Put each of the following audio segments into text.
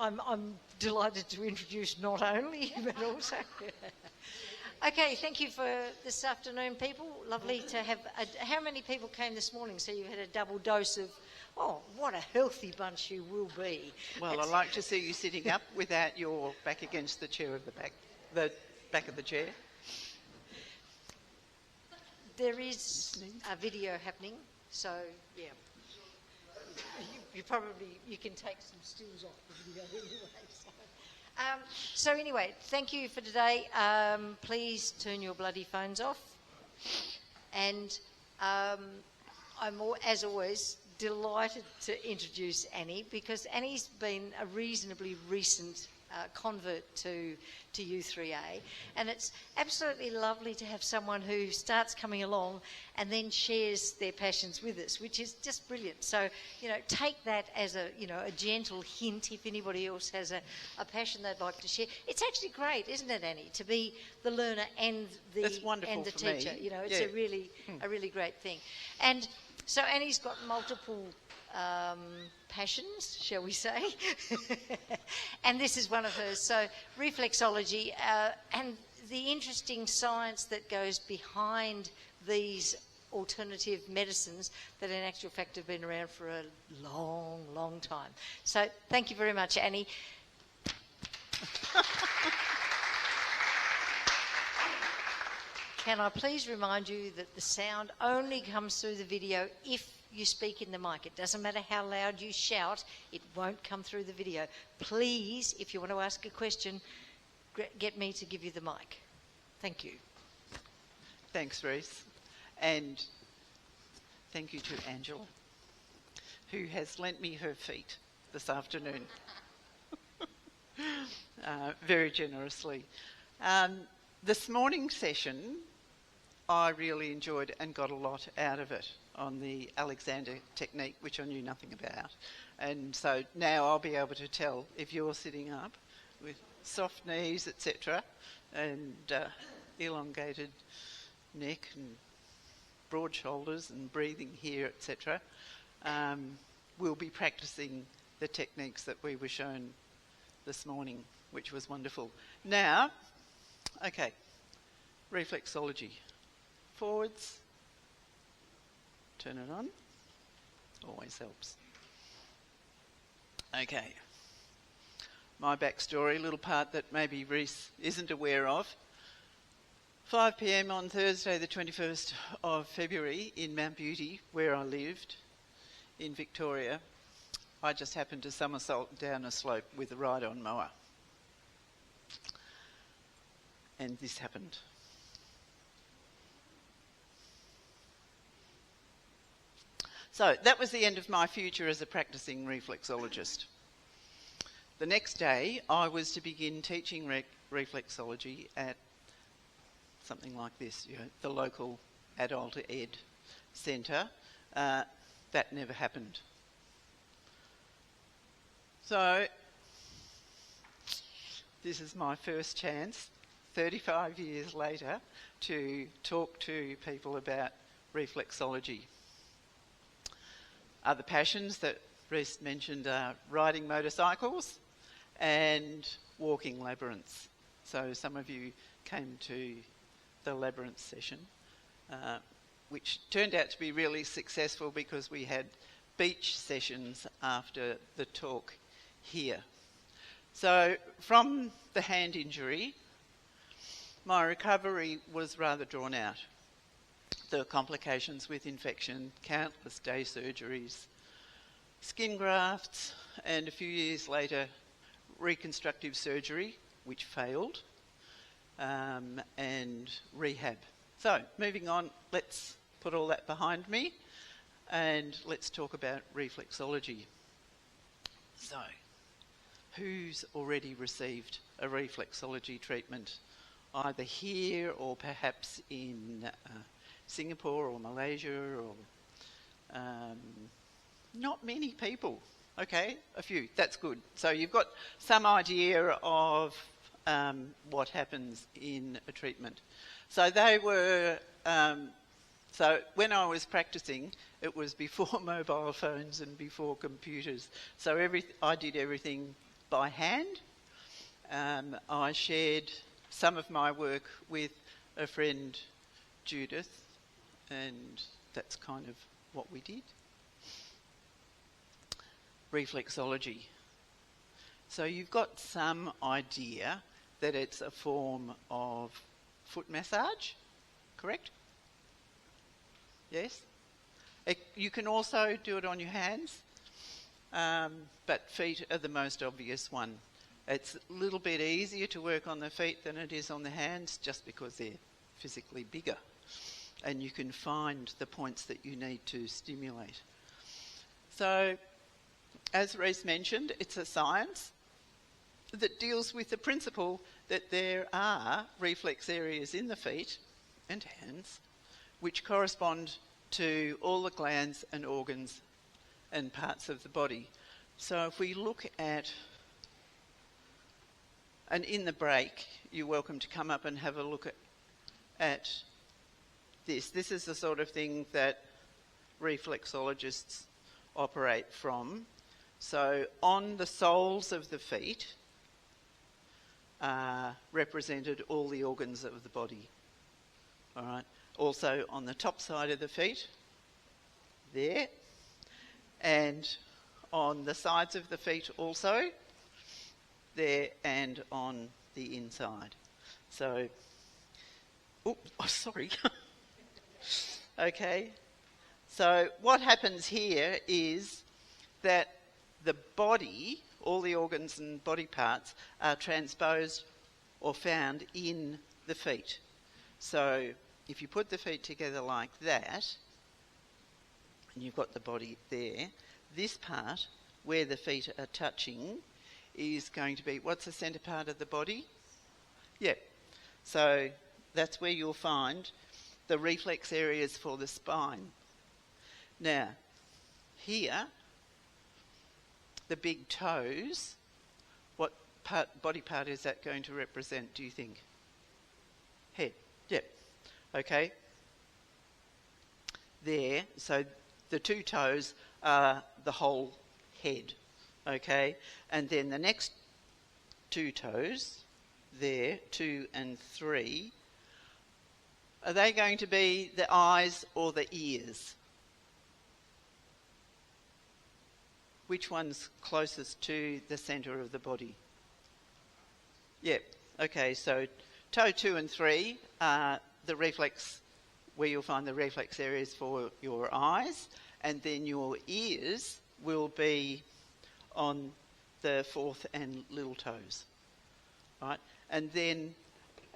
I'm delighted to introduce not only, but also. Okay, thank you for this afternoon, people. Lovely to have. How many people came this morning? So you had a double dose of. Oh, what a healthy bunch you will be. Well, I like to see you sitting up without your back against the chair of the back of the chair. There is a video happening, so yeah. You can take some stills off the video anyway. So anyway, thank you for today. Please turn your bloody phones off. And I'm, as always, delighted to introduce Annie, because Annie's been a reasonably recent convert to U3A, and it's absolutely lovely to have someone who starts coming along and then shares their passions with us, which is just brilliant. So, take that as a gentle hint if anybody else has a passion they'd like to share. It's actually great, isn't it, Annie, to be the learner and the teacher. Me. It's a really great thing. And so Annie's got multiple passions, shall we say, and this is one of hers. So reflexology and the interesting science that goes behind these alternative medicines that in actual fact have been around for a long, long time. So thank you very much, Annie. Can I please remind you that the sound only comes through the video if you speak in the mic. It doesn't matter how loud you shout, it won't come through the video. Please, if you want to ask a question, get me to give you the mic. Thank you. Thanks, Reese. And thank you to Angela, who has lent me her feet this afternoon. Very generously. This morning's session, I really enjoyed and got a lot out of it on the Alexander technique, which I knew nothing about. And so now I'll be able to tell if you're sitting up with soft knees, etc., and elongated neck and broad shoulders and breathing here, etc. We'll be practicing the techniques that we were shown this morning, which was wonderful. Now, okay, reflexology. Forwards. Turn it on. Always helps. Okay. My backstory, a little part that maybe Reese isn't aware of. 5 p.m. on Thursday, the 21st of February, in Mount Beauty, where I lived, in Victoria, I just happened to somersault down a slope with a ride-on mower. And this happened. So that was the end of my future as a practicing reflexologist. The next day, I was to begin teaching reflexology at something like this, the local adult ed centre. That never happened. So this is my first chance, 35 years later, to talk to people about reflexology. Other passions that Reese mentioned are riding motorcycles and walking labyrinths. So some of you came to the labyrinth session, which turned out to be really successful because we had beach sessions after the talk here. So from the hand injury, my recovery was rather drawn out. The complications with infection, countless day surgeries, skin grafts, and a few years later, reconstructive surgery, which failed, and rehab. So, moving on, let's put all that behind me, and let's talk about reflexology. So, who's already received a reflexology treatment, either here or perhaps in Singapore or Malaysia, or not many people. Okay, a few, that's good. So you've got some idea of what happens in a treatment. So they were, so when I was practicing, it was before mobile phones and before computers. So I did everything by hand. I shared some of my work with a friend, Judith, and that's kind of what we did. Reflexology. So you've got some idea that it's a form of foot massage, correct? Yes? You can also do it on your hands, but feet are the most obvious one. It's a little bit easier to work on the feet than it is on the hands, just because they're physically bigger, and you can find the points that you need to stimulate. So, as Reese mentioned, it's a science that deals with the principle that there are reflex areas in the feet and hands which correspond to all the glands and organs and parts of the body. So if we look at, and in the break, you're welcome to come up and have a look at this. This is the sort of thing that reflexologists operate from. So on the soles of the feet are represented all the organs of the body. All right. Also on the top side of the feet, there, and on the sides of the feet also, there, and on the inside. So, sorry. Okay. So what happens here is that the body, all the organs and body parts, are transposed or found in the feet. So if you put the feet together like that, and you've got the body there, this part where the feet are touching is going to be, what's the centre part of the body? Yeah. So that's where you'll find the reflex areas for the spine. Now, here, the big toes, what body part is that going to represent, do you think? Head. Yep. Okay. There. So the two toes are the whole head. Okay. And then the next two toes, there, 2 and 3, are they going to be the eyes or the ears? Which one's closest to the centre of the body? Yep. Okay, so toe 2 and 3 are the reflex, where you'll find the reflex areas for your eyes, and then your ears will be on the 4th and little toes. Right? And then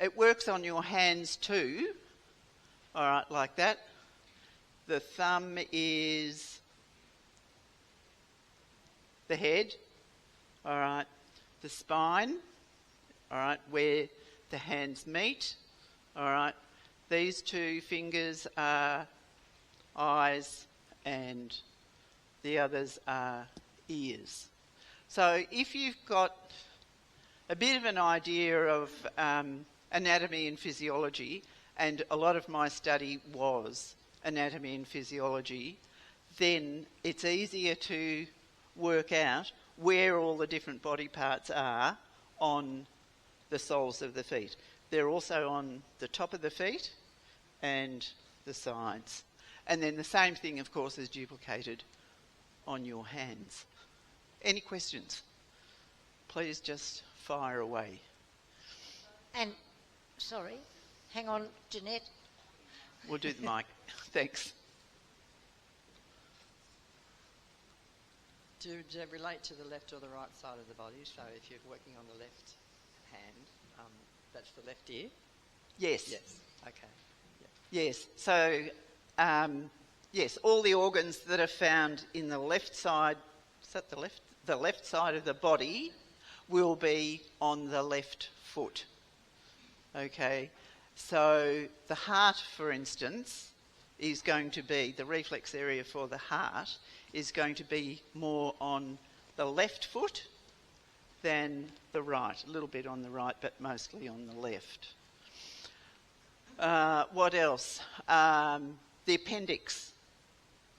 it works on your hands too. All right, like that. The thumb is the head, all right, the spine, all right, where the hands meet, all right. These two fingers are eyes and the others are ears. So if you've got a bit of an idea of anatomy and physiology, and a lot of my study was anatomy and physiology, then it's easier to work out where all the different body parts are on the soles of the feet. They're also on the top of the feet and the sides. And then the same thing, of course, is duplicated on your hands. Any questions? Please just fire away. And, sorry, hang on, Jeanette. We'll do the mic. Thanks. Do they relate to the left or the right side of the body? So if you're working on the left hand, that's the left ear? Yes. Yes. Okay. Yep. Yes. So, yes, all the organs that are found in the left side, is that the left? The left side of the body will be on the left foot. Okay. So the heart, for instance, is going to be, the reflex area for the heart is going to be more on the left foot than the right. A little bit on the right, but mostly on the left. What else? The appendix.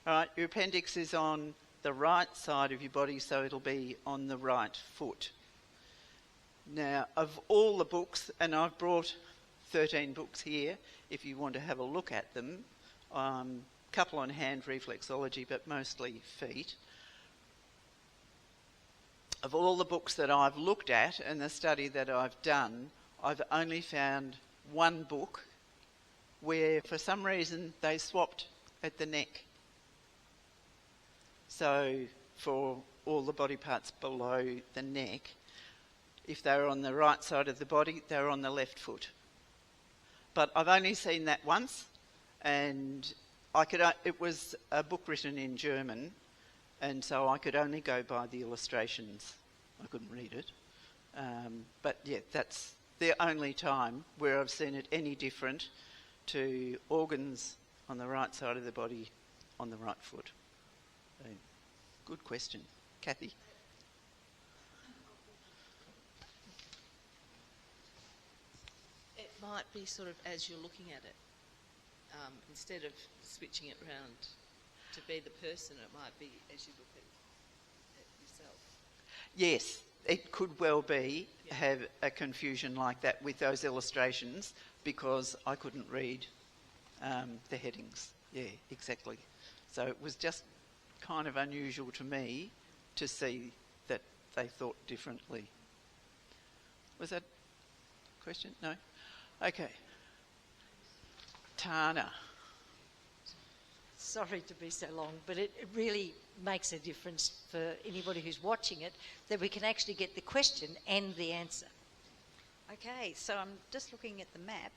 All right, your appendix is on the right side of your body, so it'll be on the right foot. Now, of all the books, and I've brought 13 books here if you want to have a look at them, couple on hand reflexology, but mostly feet. Of all the books that I've looked at and the study that I've done, I've only found one book where for some reason they swapped at the neck. So for all the body parts below the neck, if they were on the right side of the body, they were on the left foot. But I've only seen that once, and it was a book written in German, and so I could only go by the illustrations. I couldn't read it. But yeah, that's the only time where I've seen it any different to organs on the right side of the body on the right foot. So, good question. Kathy? It might be sort of as you're looking at it, instead of switching it round to be the person, it might be as you look at it yourself. Yes, it could well be have a confusion like that with those illustrations because I couldn't read the headings. Yeah, exactly. So it was just kind of unusual to me to see that they thought differently. Was that a question? No? Okay. Tana. Sorry to be so long, but it really makes a difference for anybody who's watching it that we can actually get the question and the answer. Okay, so I'm just looking at the map.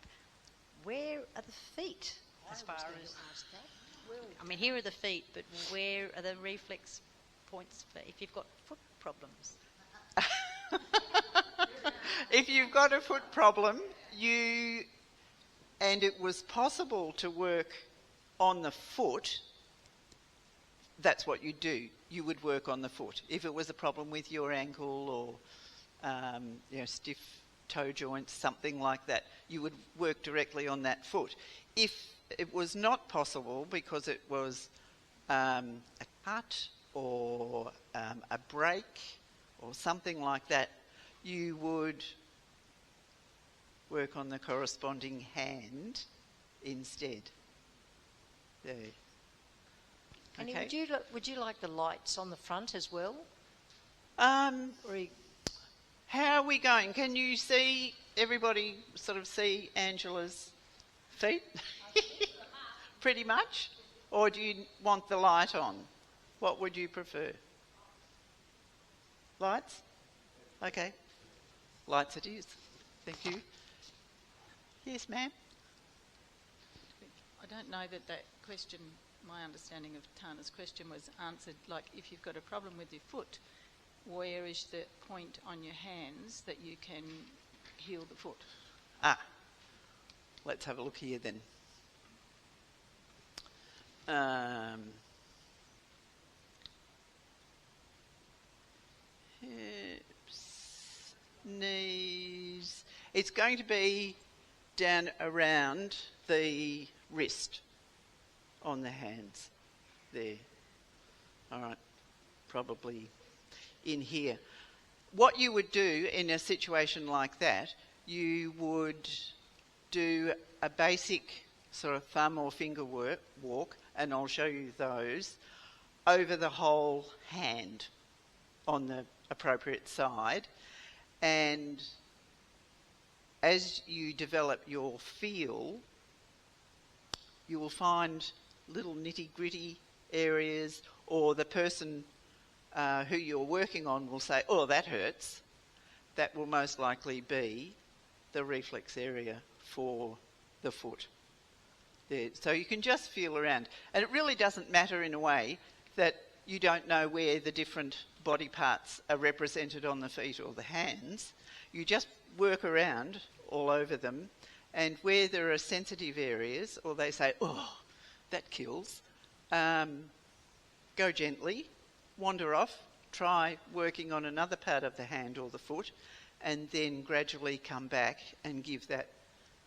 Where are the feet as far as... I mean, here are the feet, but where are the reflex points for if you've got foot problems? If you've got a foot problem, and it was possible to work on the foot, that's what you do. You would work on the foot. If it was a problem with your ankle or stiff toe joints, something like that, you would work directly on that foot. If it was not possible because it was a cut or a break or something like that, you would work on the corresponding hand instead. There. Annie, Okay. would you like the lights on the front as well? How are we going? Can you see, everybody sort of see Angela's feet? Pretty much? Or do you want the light on? What would you prefer? Lights? Okay. Lights it is. Thank you. Yes, ma'am? I don't know that question, my understanding of Tana's question was answered, like if you've got a problem with your foot, where is the point on your hands that you can heal the foot? Let's have a look here then. Hips, knees. It's going to be down around the wrist on the hands there. All right, probably in here. What you would do in a situation like that, you would do a basic sort of thumb or finger walk, and I'll show you those, over the whole hand on the appropriate side. And as you develop your feel, you will find little nitty-gritty areas, or the person who you're working on will say, oh, that hurts. That will most likely be the reflex area for the foot. There. So you can just feel around. And it really doesn't matter in a way that you don't know where the different body parts are represented on the feet or the hands. You just work around all over them, and where there are sensitive areas, or they say, oh, that kills, go gently, wander off, try working on another part of the hand or the foot, and then gradually come back and give that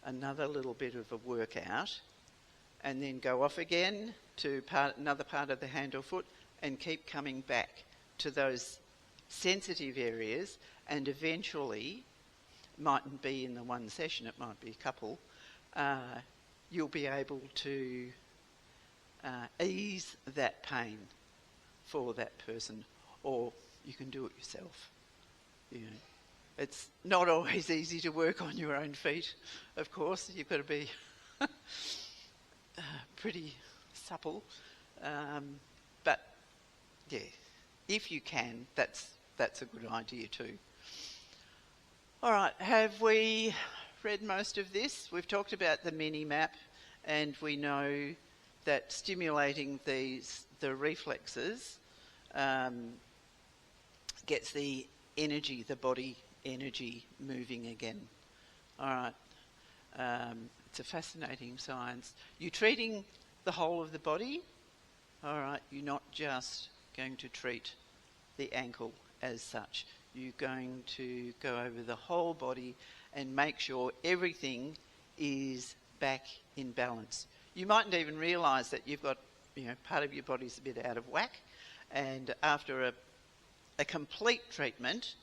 another little bit of a workout, and then go off again to another part of the hand or foot, and keep coming back to those sensitive areas, and eventually mightn't be in the one session, it might be a couple, you'll be able to ease that pain for that person, or you can do it yourself. You know, it's not always easy to work on your own feet, of course. You've got to be pretty supple, but yeah, if you can, that's a good idea too. All right, have we read most of this? We've talked about the mini map, and we know that stimulating the reflexes gets the energy, the body energy, moving again. All right, it's a fascinating science. You're treating the whole of the body. All right, you're not just going to treat the ankle as such. You're going to go over the whole body and make sure everything is back in balance. You mightn't even realise that you've got, part of your body's a bit out of whack, and after a complete treatment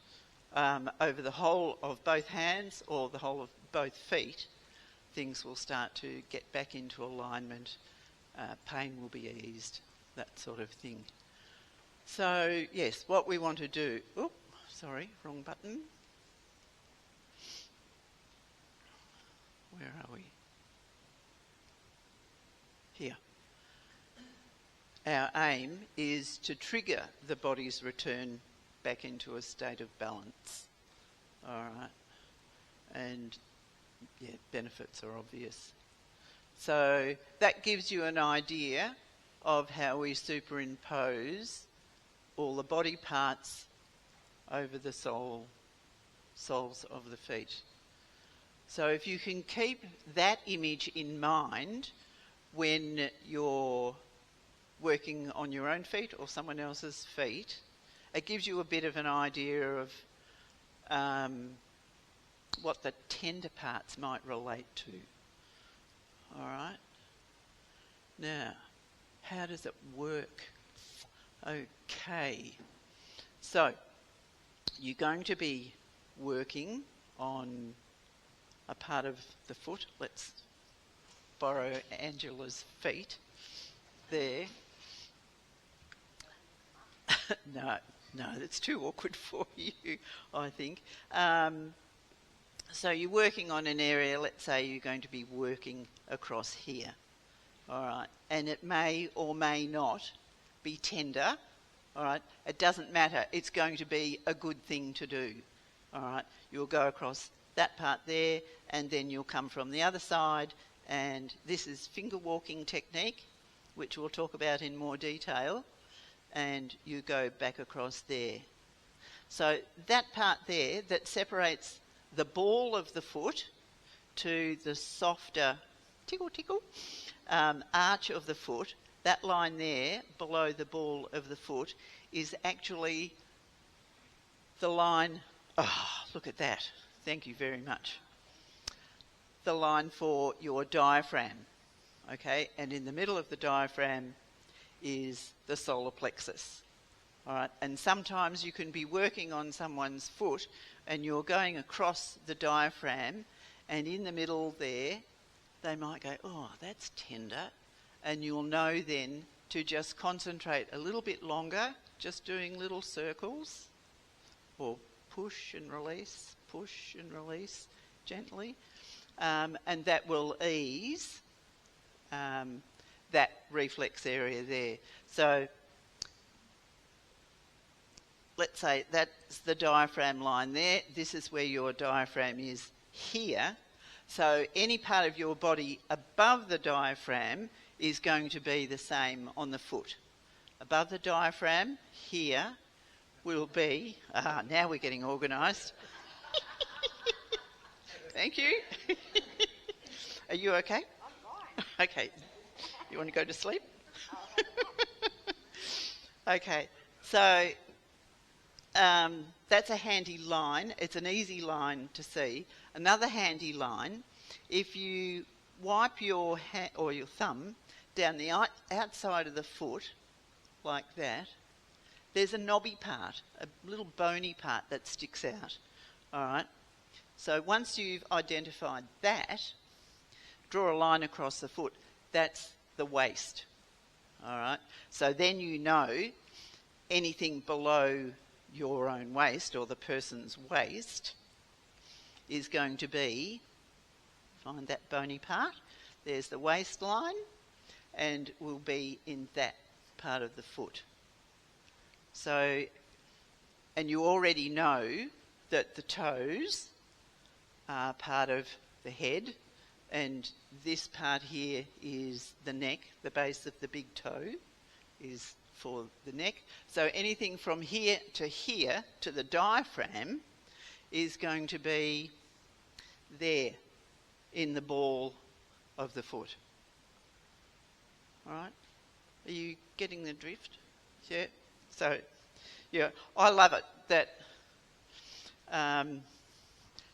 over the whole of both hands or the whole of both feet, things will start to get back into alignment. Pain will be eased, that sort of thing. So, yes, what we want to do... Oops, sorry, wrong button. Where are we? Here. Our aim is to trigger the body's return back into a state of balance. All right. And, yeah, benefits are obvious. So that gives you an idea of how we superimpose all the body parts over the soles of the feet. So if you can keep that image in mind when you're working on your own feet or someone else's feet, it gives you a bit of an idea of what the tender parts might relate to. All right? Now, how does it work? Okay. So, you're going to be working on a part of the foot. Let's borrow Angela's feet. There. No, that's too awkward for you, I think. So you're working on an area, let's say you're going to be working across here. All right. And it may or may not be tender. All right. It doesn't matter. It's going to be a good thing to do. All right. You'll go across that part there, and then you'll come from the other side, and this is finger walking technique, which we'll talk about in more detail, and you go back across there. So that part there that separates the ball of the foot to the softer tickle arch of the foot, that line there below the ball of the foot is actually the line, look at that, thank you very much, the line for your diaphragm, okay, and in the middle of the diaphragm is the solar plexus. All right, and sometimes you can be working on someone's foot and you're going across the diaphragm, and in the middle there, they might go, oh, that's tender, and you'll know then to just concentrate a little bit longer, just doing little circles, or push and release gently, and that will ease that reflex area there. So let's say that's the diaphragm line there. This is where your diaphragm is here. So any part of your body above the diaphragm is going to be the same on the foot. Above the diaphragm here will be, now we're getting organised. Thank you. Are you okay? I'm fine. Okay. You want to go to sleep? Okay. So that's a handy line. It's an easy line to see. Another handy line, if you wipe your hand or your thumb down the outside of the foot like that, there's a knobby part, a little bony part that sticks out. All right. So once you've identified that, draw a line across the foot. That's the waist. All right. So then you know anything below your own waist or the person's waist is going to be, find that bony part, there's the waistline, and will be in that part of the foot. So, and you already know that the toes are part of the head, and this part here is the neck, the base of the big toe is for the neck. So anything from here to the diaphragm is going to be there in the ball of the foot. All right? Are you getting the drift? Yeah? So, yeah, I love it that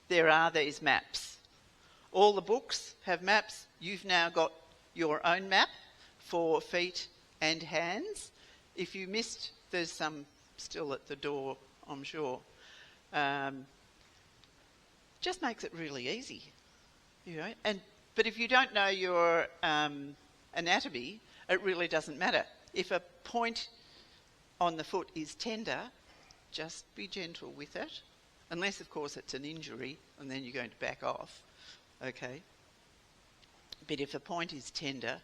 there are these maps. All the books have maps. You've now got your own map for feet and hands. If you missed, there's some still at the door, I'm sure. Just makes it really easy, you know. But if you don't know your anatomy, it really doesn't matter. If a point on the foot is tender, just be gentle with it, unless, of course, it's an injury, and then you're going to back off, okay? But if a point is tender,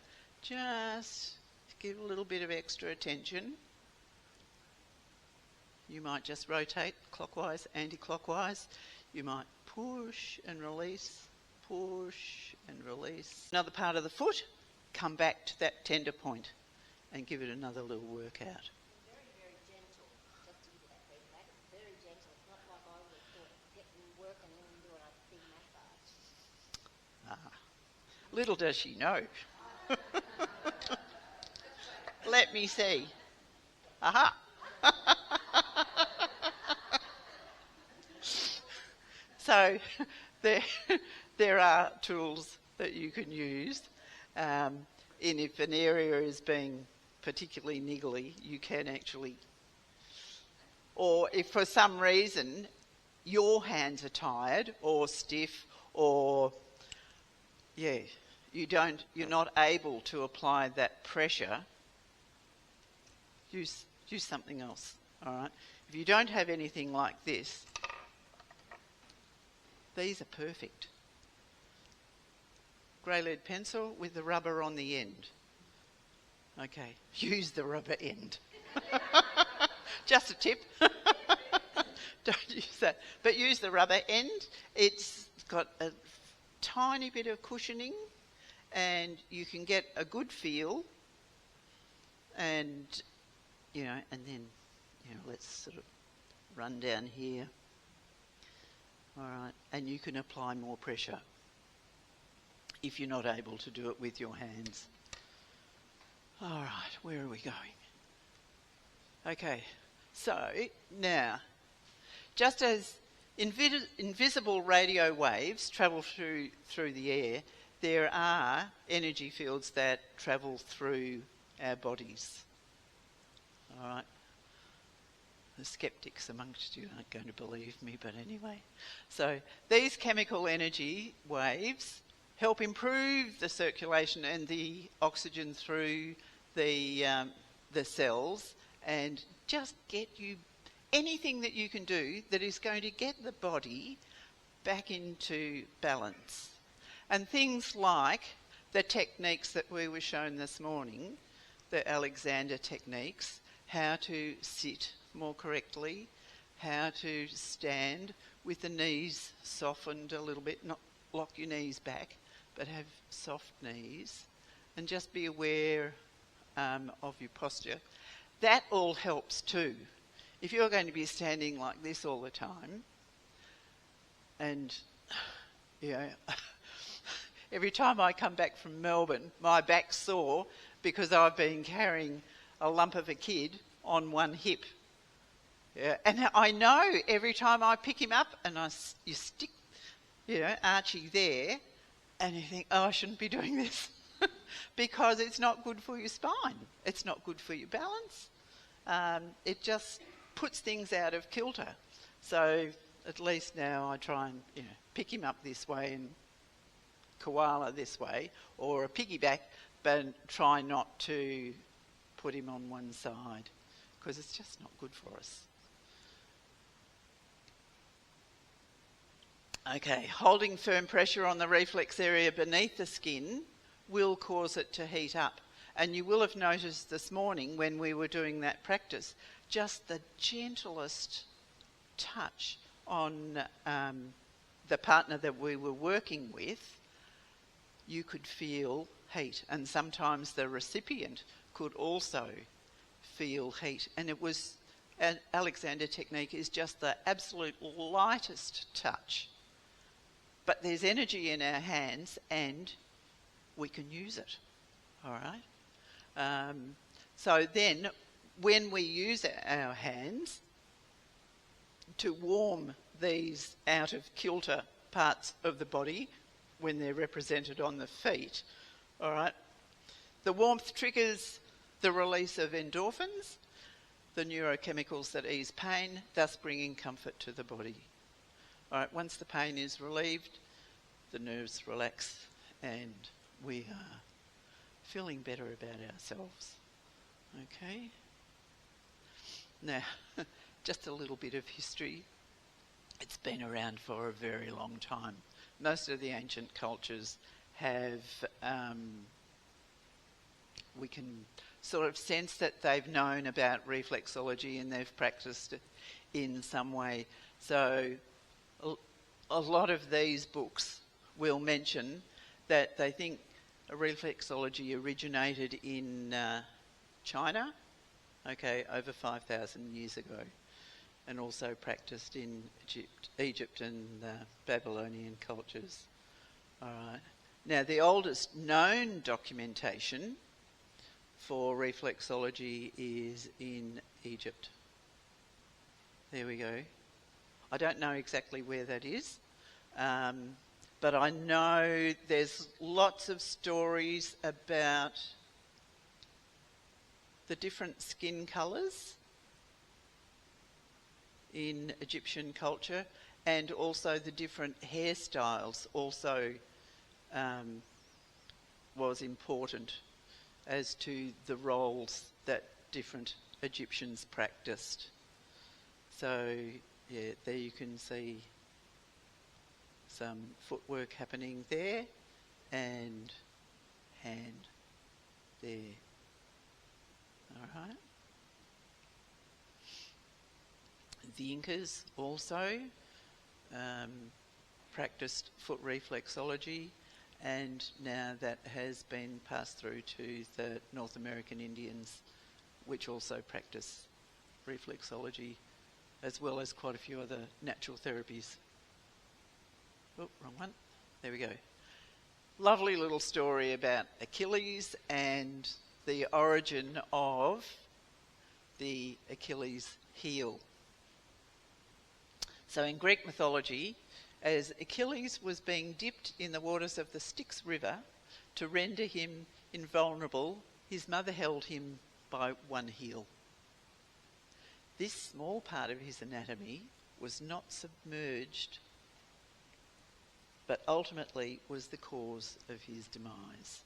just give a little bit of extra attention. You might just rotate clockwise, anti-clockwise. You might push and release, push and release. Another part of the foot, come back to that tender point and give it another little workout. Very, very gentle. Just to give that feedback, it's very gentle. It's not like I would have thought, get me working and do a big massage. Little does she know. Let me see. Aha. So there are tools that you can use. And if an area is being particularly niggly, you can actually, or if for some reason your hands are tired or stiff, or you're not able to apply that pressure, use something else. All right. If you don't have anything like this, these are perfect. Grey lead pencil with the rubber on the end. Okay, use the rubber end. Just a tip. Don't use that. But use the rubber end. It's got a tiny bit of cushioning and you can get a good feel. And, and then, let's sort of run down here. All right, and you can apply more pressure if you're not able to do it with your hands. All right, where are we going? Okay, so now, just as invisible radio waves travel through the air, there are energy fields that travel through our bodies. All right. The skeptics amongst you aren't going to believe me, but anyway. So these chemical energy waves help improve the circulation and the oxygen through the cells, and just get you anything that you can do that is going to get the body back into balance. And things like the techniques that we were shown this morning, the Alexander techniques, how to sit more correctly, how to stand with the knees softened a little bit, not lock your knees back, but have soft knees, and just be aware of your posture. That all helps too. If you're going to be standing like this all the time, and every time I come back from Melbourne, my back's sore because I've been carrying a lump of a kid on one hip. Yeah, and I know every time I pick him up and you stick, Archie there, and you think, oh, I shouldn't be doing this because it's not good for your spine. It's not good for your balance. It just puts things out of kilter. So at least now I try and, pick him up this way and koala this way, or a piggyback, but try not to put him on one side, because it's just not good for us. Okay, holding firm pressure on the reflex area beneath the skin will cause it to heat up. And you will have noticed this morning when we were doing that practice, just the gentlest touch on the partner that we were working with, you could feel heat. And sometimes the recipient could also feel heat. And it was, an Alexander technique is just the absolute lightest touch. But there's energy in our hands and we can use it, all right? So then when we use our hands to warm these out of kilter parts of the body when they're represented on the feet, all right, the warmth triggers the release of endorphins, the neurochemicals that ease pain, thus bringing comfort to the body. All right, once the pain is relieved, the nerves relax and we are feeling better about ourselves. Okay? Now, just a little bit of history. It's been around for a very long time. Most of the ancient cultures have, we can sort of sense that they've known about reflexology and they've practiced it in some way. So a lot of these books will mention that they think reflexology originated in China, okay, over 5,000 years ago, and also practiced in Egypt and Babylonian cultures. All right. Now, the oldest known documentation for reflexology is in Egypt. There we go. I don't know exactly where that is, but I know there's lots of stories about the different skin colours in Egyptian culture, and also the different hairstyles also was important as to the roles that different Egyptians practiced. So, yeah, there you can see some footwork happening there, and hand there. All right. The Incas also practiced foot reflexology, and now that has been passed through to the North American Indians, which also practice reflexology, as well as quite a few other natural therapies. Oh, wrong one. There we go. Lovely little story about Achilles and the origin of the Achilles heel. So in Greek mythology, as Achilles was being dipped in the waters of the Styx River to render him invulnerable, his mother held him by one heel. This small part of his anatomy was not submerged, but ultimately was the cause of his demise.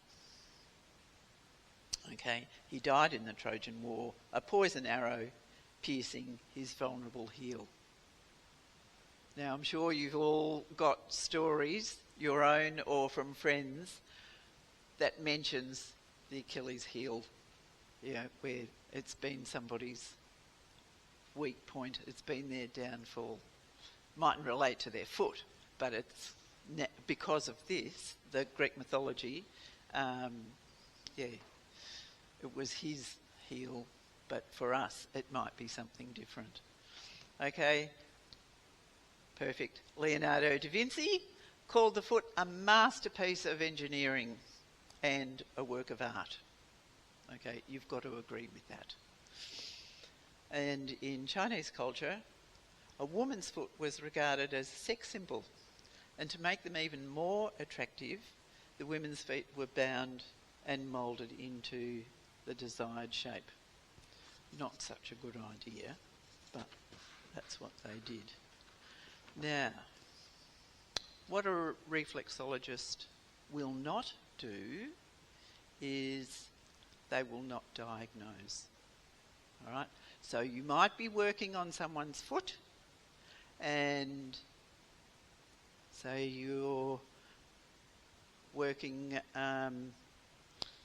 Okay, he died in the Trojan War, a poison arrow piercing his vulnerable heel. Now, I'm sure you've all got stories, your own or from friends, that mentions the Achilles heel, where it's been somebody's weak point, it's been their downfall. Mightn't relate to their foot, but it's because of this, the Greek mythology, it was his heel, but for us, it might be something different. Okay, perfect. Leonardo da Vinci called the foot a masterpiece of engineering and a work of art. Okay, you've got to agree with that. And in Chinese culture, a woman's foot was regarded as a sex symbol. And to make them even more attractive, the women's feet were bound and moulded into the desired shape. Not such a good idea, but that's what they did. Now, what a reflexologist will not do is they will not diagnose. All right? So you might be working on someone's foot, and say you're working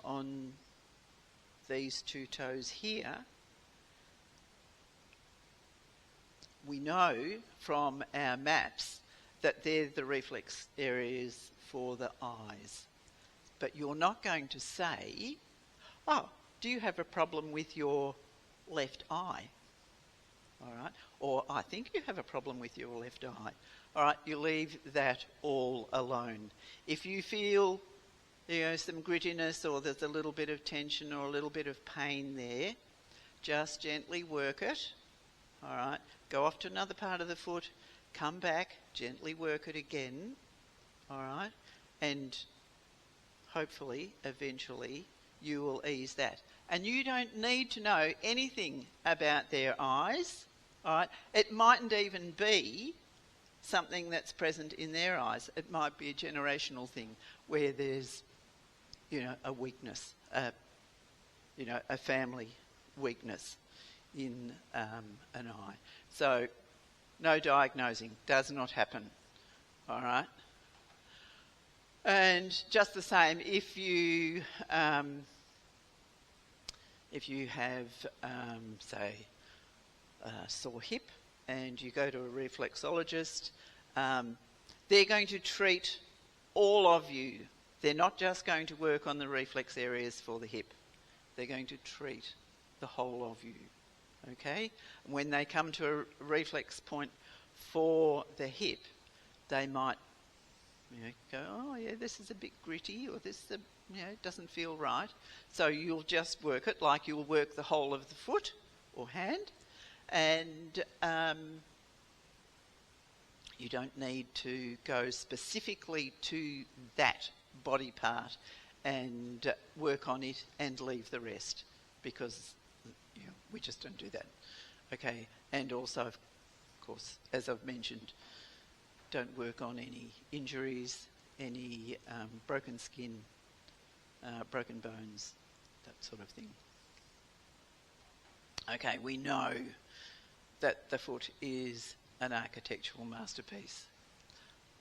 on these two toes here. We know from our maps that they're the reflex areas for the eyes. But you're not going to say, oh, do you have a problem with your left eye? All right. Or I think you have a problem with your left eye. All right, you leave that all alone. If you feel, some grittiness, or there's a little bit of tension or a little bit of pain there, just gently work it. All right, go off to another part of the foot, come back, gently work it again. All right, and hopefully, eventually, you will ease that. And you don't need to know anything about their eyes. All right, it mightn't even be something that's present in their eyes. It might be a generational thing where there's, a weakness, a family weakness in an eye. So no diagnosing, does not happen. All right. And just the same, if you have, say, a sore hip, and you go to a reflexologist, they're going to treat all of you. They're not just going to work on the reflex areas for the hip. They're going to treat the whole of you. Okay? And when they come to a reflex point for the hip, they might go, oh yeah, this is a bit gritty, or this doesn't feel right. So you'll just work it like you'll work the whole of the foot or hand. And you don't need to go specifically to that body part and work on it and leave the rest, because we just don't do that. Okay, and also, of course, as I've mentioned, don't work on any injuries, any broken skin, broken bones, that sort of thing. Okay, we know that the foot is an architectural masterpiece.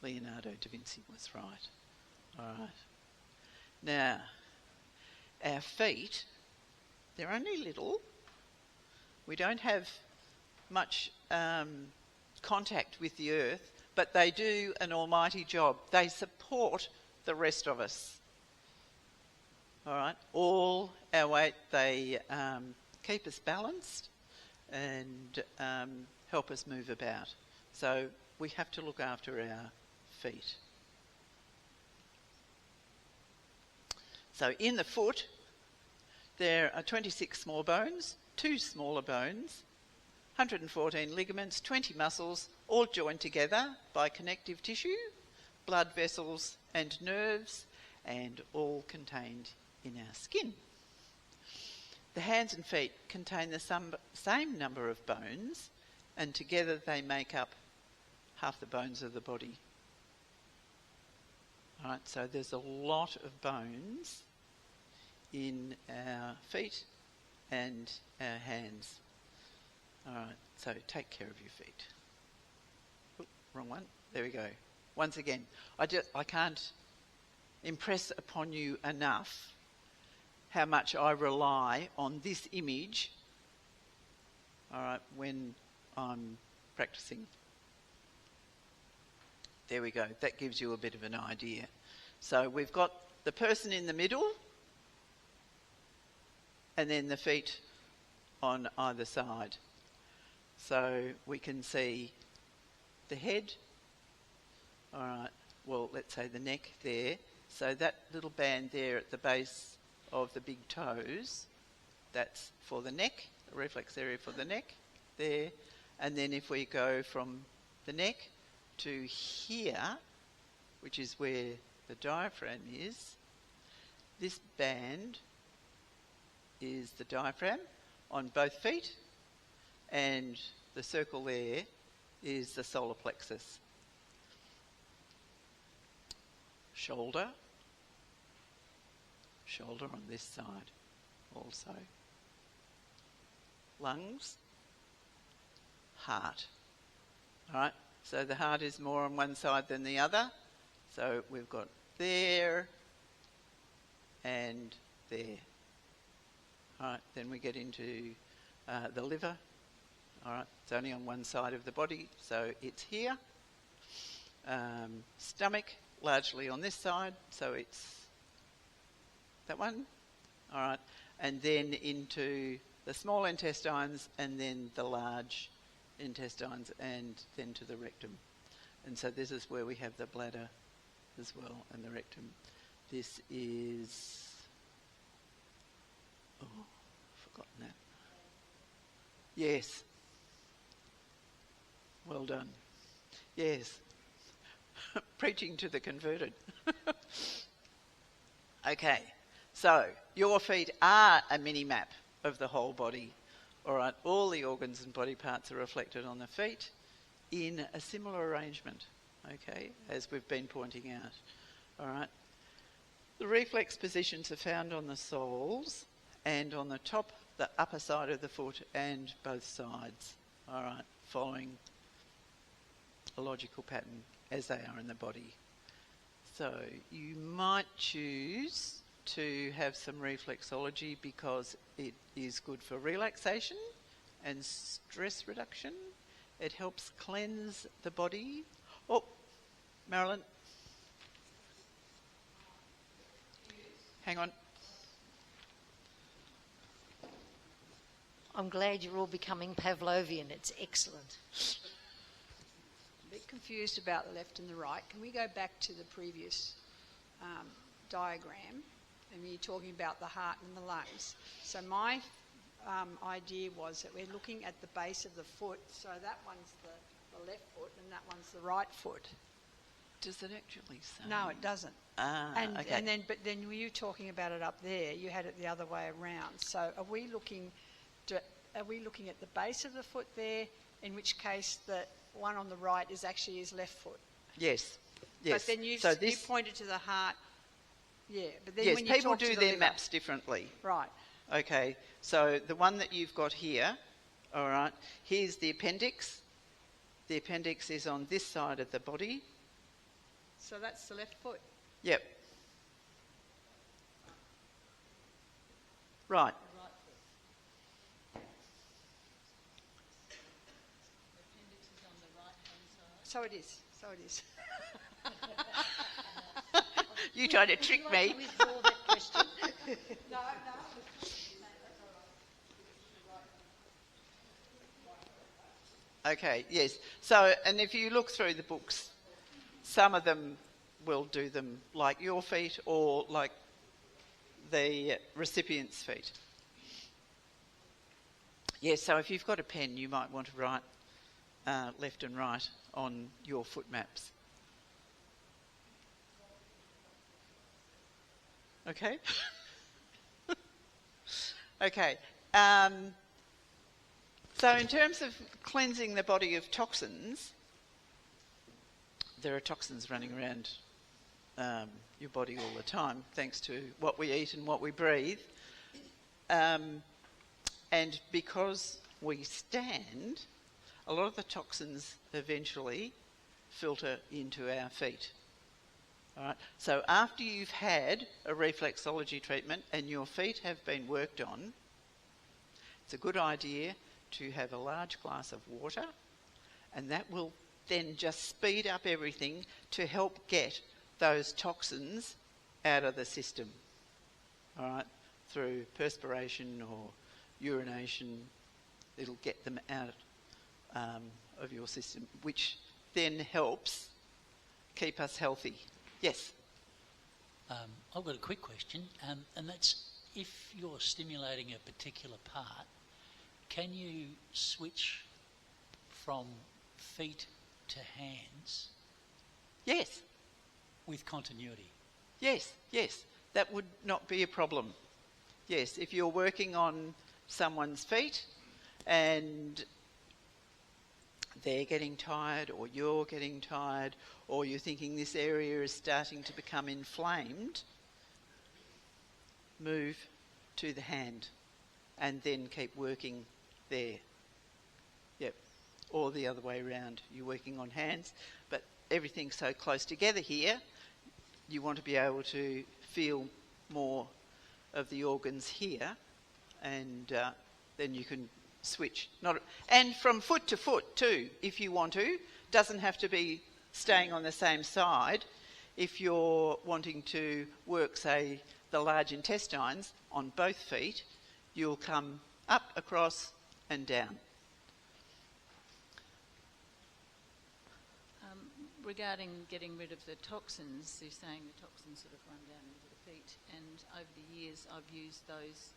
Leonardo da Vinci was right. All right. Now, our feet, they're only little. We don't have much contact with the earth, but they do an almighty job. They support the rest of us. All right. All our weight, they keep us balanced and help us move about. So we have to look after our feet. So in the foot, there are 26 small bones, 2 smaller bones, 114 ligaments, 20 muscles, all joined together by connective tissue, blood vessels and nerves, and all contained in our skin. The hands and feet contain the same number of bones, and together they make up half the bones of the body. All right, so there's a lot of bones in our feet and our hands. All right, so take care of your feet. Oh, wrong one. There we go. Once again, I can't impress upon you enough how much I rely on this image, all right, when I'm practicing. There we go. That gives you a bit of an idea. So we've got the person in the middle, and then the feet on either side. So we can see the head, all right, well, let's say the neck there. So that little band there at the base of the big toes, that's for the neck, the reflex area for the neck there. And then if we go from the neck to here, which is where the diaphragm is, this band is the diaphragm on both feet, and the circle there is the solar plexus. shoulder. Shoulder on this side also. Lungs. Heart. All right, so the heart is more on one side than the other. So we've got there and there. All right, then we get into the liver. All right, it's only on one side of the body, so it's here. Stomach, largely on this side, so it's that one. All right, and then into the small intestines, and then the large intestines, and then to the rectum. And so this is where we have the bladder as well, and the rectum. This is... oh, I've forgotten that. Yes. Well done. Yes. Preaching to the converted. Okay, so your feet are a mini map of the whole body. All right, all the organs and body parts are reflected on the feet in a similar arrangement, okay, as we've been pointing out. All right. The reflex positions are found on the soles and on the top, the upper side of the foot and both sides. All right, following a logical pattern as they are in the body. So you might choose to have some reflexology because it is good for relaxation and stress reduction. It helps cleanse the body. Oh, Marilyn. Hang on. I'm glad you're all becoming Pavlovian. It's excellent. A bit confused about the left and the right. Can we go back to the previous diagram? And you're talking about the heart and the lungs. So my idea was that we're looking at the base of the foot. So that one's the left foot and that one's the right foot. Does it actually say? No, it doesn't. Okay. But then were you talking about it up there? You had it the other way around. So are we looking at the base of the foot there? In which case, the one on the right is actually his left foot. Yes. Yes. But then you pointed to the heart. Yeah, but then yes, when you people talk to do the their liver, maps differently. right? Okay, so the one that you've got here, all right, here's the appendix. The appendix is on this side of the body. So that's the left foot. Yep. Right. So it is. So it is. You trying to trick me? Withdraw that question. No. Okay, yes. So, and if you look through the books, some of them will do them like your feet or like the recipient's feet. Yes, so if you've got a pen, you might want to write left and right on your foot maps. Okay? Okay. So in terms of cleansing the body of toxins, there are toxins running around your body all the time, thanks to what we eat and what we breathe. And because we stand, a lot of the toxins eventually filter into our feet. All right. So after you've had a reflexology treatment and your feet have been worked on, it's a good idea to have a large glass of water, and that will then just speed up everything to help get those toxins out of the system. All right, through perspiration or urination, it'll get them out of your system, which then helps keep us healthy. Yes? I've got a quick question, and that's if you're stimulating a particular part, can you switch from feet to hands? Yes. With continuity? Yes, yes. That would not be a problem. Yes, if you're working on someone's feet and they're getting tired or you're getting tired or you're thinking this area is starting to become inflamed, move to the hand and then keep working there. Yep. Or the other way around. You're working on hands, but everything's so close together here, you want to be able to feel more of the organs here, and then you can switch. And from foot to foot too, if you want to. Doesn't have to be staying on the same side. If you're wanting to work, say, the large intestines on both feet, you'll come up, across and down. Regarding getting rid of the toxins, you're saying the toxins sort of run down into the feet, and over the years I've used those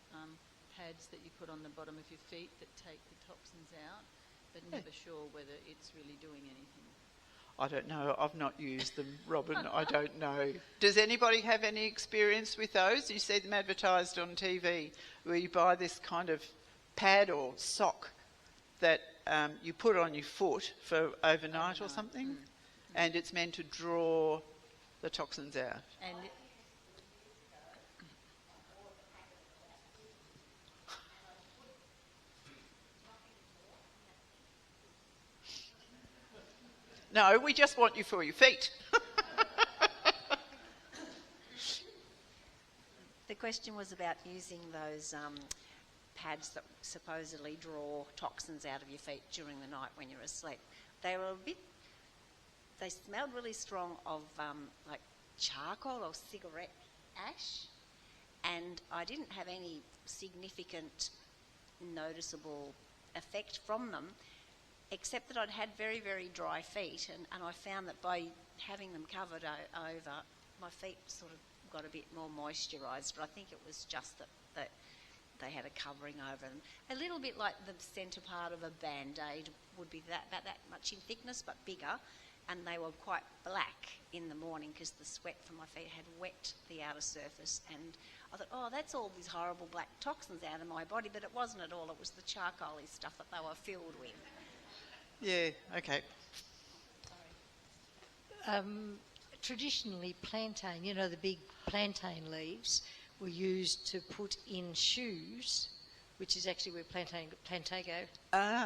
pads that you put on the bottom of your feet that take the toxins out, but never sure whether it's really doing anything. I don't know. I've not used them, Robin. I don't know. Does anybody have any experience with those? You see them advertised on TV where you buy this kind of pad or sock that you put on your foot for overnight or something, and it's meant to draw the toxins out. And No, we just want you for your feet. The question was about using those pads that supposedly draw toxins out of your feet during the night when you're asleep. They smelled really strong of like charcoal or cigarette ash, and I didn't have any significant noticeable effect from them, except that I'd had very, very dry feet, and I found that by having them covered over, my feet sort of got a bit more moisturised, but I think it was just that they had a covering over them. A little bit like the centre part of a Band-Aid would be about that much in thickness, but bigger, and they were quite black in the morning because the sweat from my feet had wet the outer surface, and I thought, oh, that's all these horrible black toxins out of my body, but it wasn't at all. It was the charcoal-y stuff that they were filled with. Yeah, okay. Traditionally, plantain, you know, the big plantain leaves were used to put in shoes, which is actually where Plantago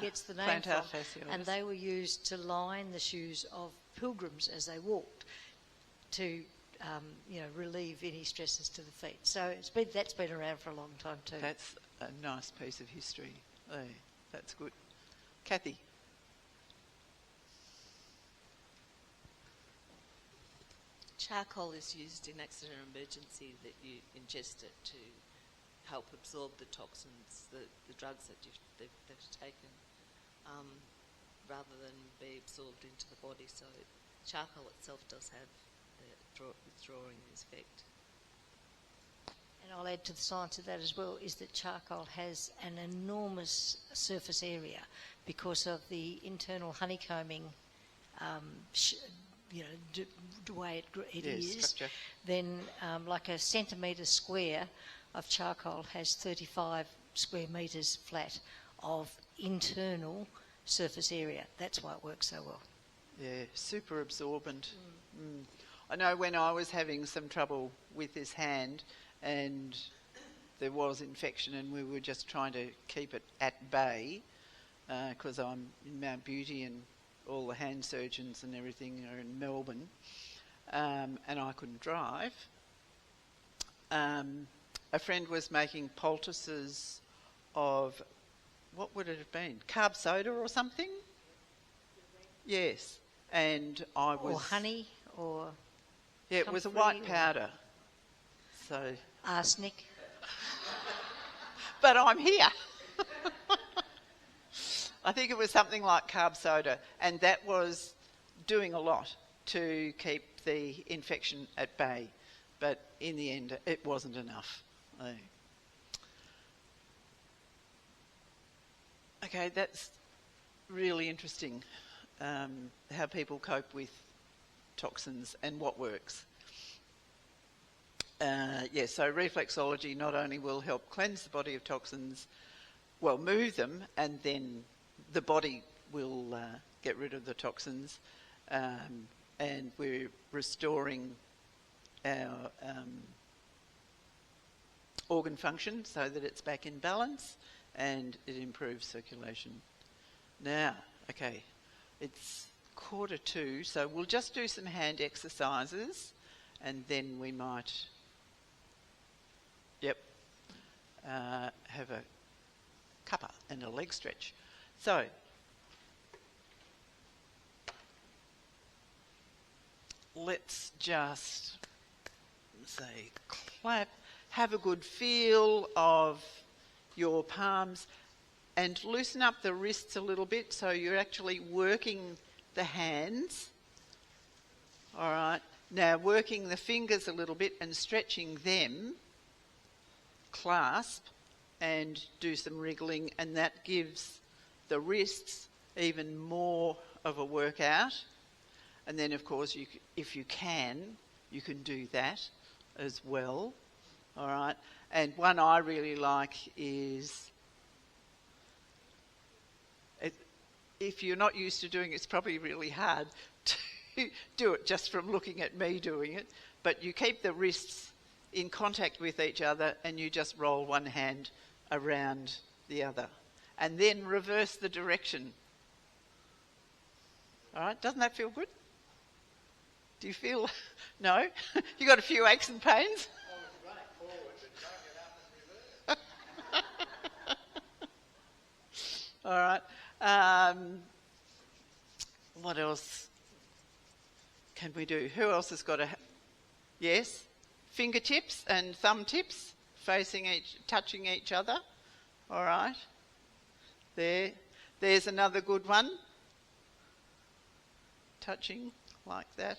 gets the name Plantar from. fasciitis. And they were used to line the shoes of pilgrims as they walked to, relieve any stresses to the feet. So that's been around for a long time too. That's a nice piece of history. Oh, that's good. Kathy? Charcoal is used in accident or emergency, that you ingest it to help absorb the toxins, the drugs that they've taken, rather than be absorbed into the body. So charcoal itself does have the withdrawing effect. And I'll add to the science of that as well, is that charcoal has an enormous surface area because of the internal honeycombing the way it is, structure. then like a centimetre square of charcoal has 35 square metres flat of internal surface area. That's why it works so well. Yeah, super absorbent. I know when I was having some trouble with this hand and there was infection and we were just trying to keep it at bay because I'm in Mount Beauty and all the hand surgeons and everything are in Melbourne, and I couldn't drive. A friend was making poultices of, what would it have been? Carb soda or something? Yes. And I was... Or honey, or... Yeah, it was a comfrey white or powder. So... arsenic. But I'm here. I think it was something like carb soda, and that was doing a lot to keep the infection at bay. But in the end, it wasn't enough. Okay, that's really interesting, how people cope with toxins and what works. So reflexology not only will help cleanse the body of toxins, well, move them, and then the body will get rid of the toxins, and we're restoring our organ function so that it's back in balance and it improves circulation. Now, okay, it's 1:45, so we'll just do some hand exercises and then we might, have a cuppa and a leg stretch. So, let's just say clap, have a good feel of your palms and loosen up the wrists a little bit so you're actually working the hands. All right, now working the fingers a little bit and stretching them, clasp and do some wriggling, and that gives the wrists even more of a workout. And then of course, if you can do that as well. All right, and one I really like is, if you're not used to doing it, it's probably really hard to do it just from looking at me doing it, but you keep the wrists in contact with each other and you just roll one hand around the other and then reverse the direction. All right, doesn't that feel good? Do you feel, no? You got a few aches and pains? All right. What else can we do? Who else has got a... Yes? Fingertips and thumb tips touching each other. All right. There's another good one. Touching like that.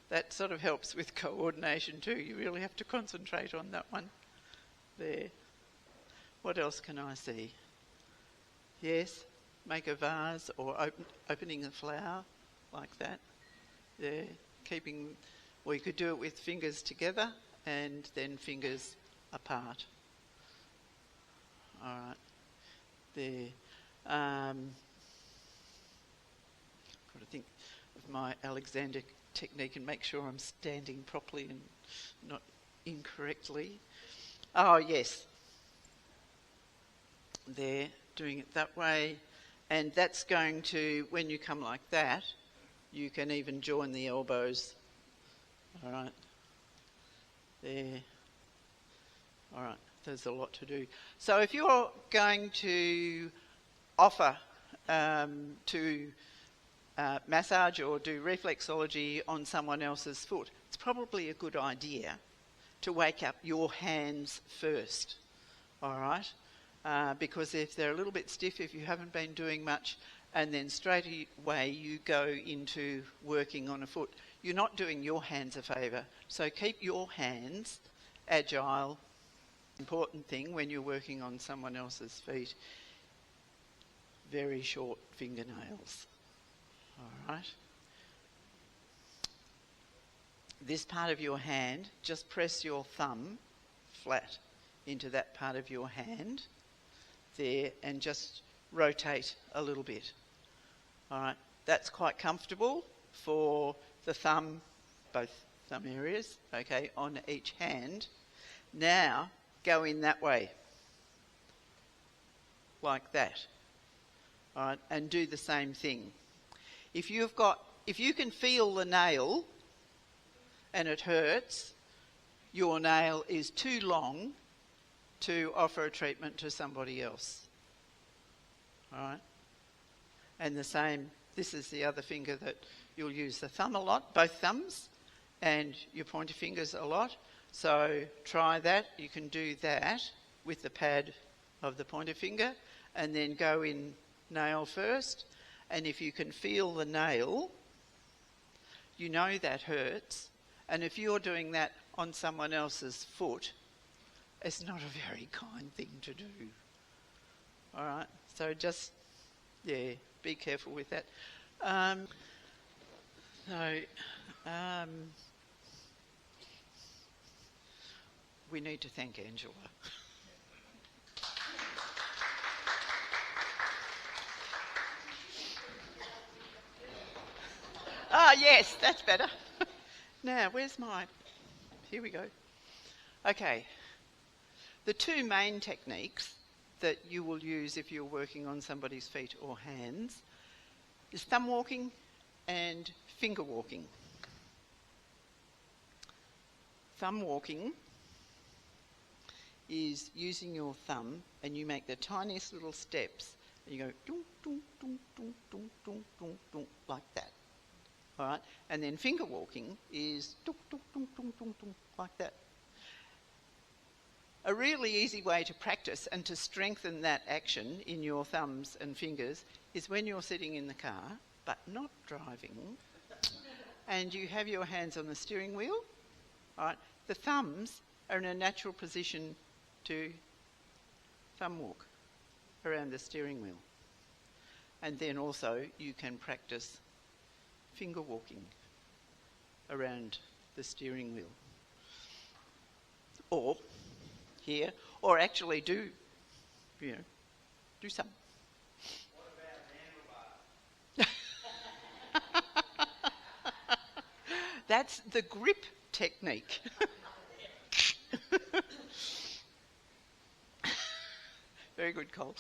That sort of helps with coordination too. You really have to concentrate on that one. There. What else can I see? Yes, make a vase or opening a flower like that. There, or you could do it with fingers together and then fingers apart. All right, there. Got to think of my Alexander technique and make sure I'm standing properly and not incorrectly. Oh yes, there, doing it that way, and that's going to, when you come like that, you can even join the elbows. All right, there. All right, there's a lot to do. So if you're going to offer to massage or do reflexology on someone else's foot, it's probably a good idea to wake up your hands first, all right? Because if they're a little bit stiff, if you haven't been doing much, and then straight away you go into working on a foot, you're not doing your hands a favour. So keep your hands agile. Important thing when you're working on someone else's feet, very short fingernails. All right. This part of your hand, just press your thumb flat into that part of your hand there and just rotate a little bit. All right. That's quite comfortable for the thumb, both thumb areas, okay, on each hand. Now go in that way, like that. All right, and do the same thing. If you can feel the nail and it hurts, your nail is too long to offer a treatment to somebody else. All right? And the same, this is the other finger that you'll use the thumb a lot, both thumbs, and your pointer fingers a lot. So try that. You can do that with the pad of the pointer finger and then go in nail first. And if you can feel the nail, you know that hurts. And if you're doing that on someone else's foot, it's not a very kind thing to do. All right? So just, yeah, be careful with that. We need to thank Angela. Yes, that's better. Now, where's my... Here we go. Okay. The two main techniques that you will use if you're working on somebody's feet or hands is thumb walking and finger walking. Thumb walking is using your thumb and you make the tiniest little steps and you go dunk, dunk, dunk, dunk, dunk, dunk, dunk, dunk, like that. All right? And then finger walking is dunk, dunk, dunk, dunk, dunk, dunk, like that. A really easy way to practice and to strengthen that action in your thumbs and fingers is when you're sitting in the car, but not driving, and you have your hands on the steering wheel. All right? The thumbs are in a natural position to thumb walk around the steering wheel. And then also you can practice finger walking around the steering wheel. Or here, or actually do some. What about handlebars? That's the grip technique. Very good, Cole.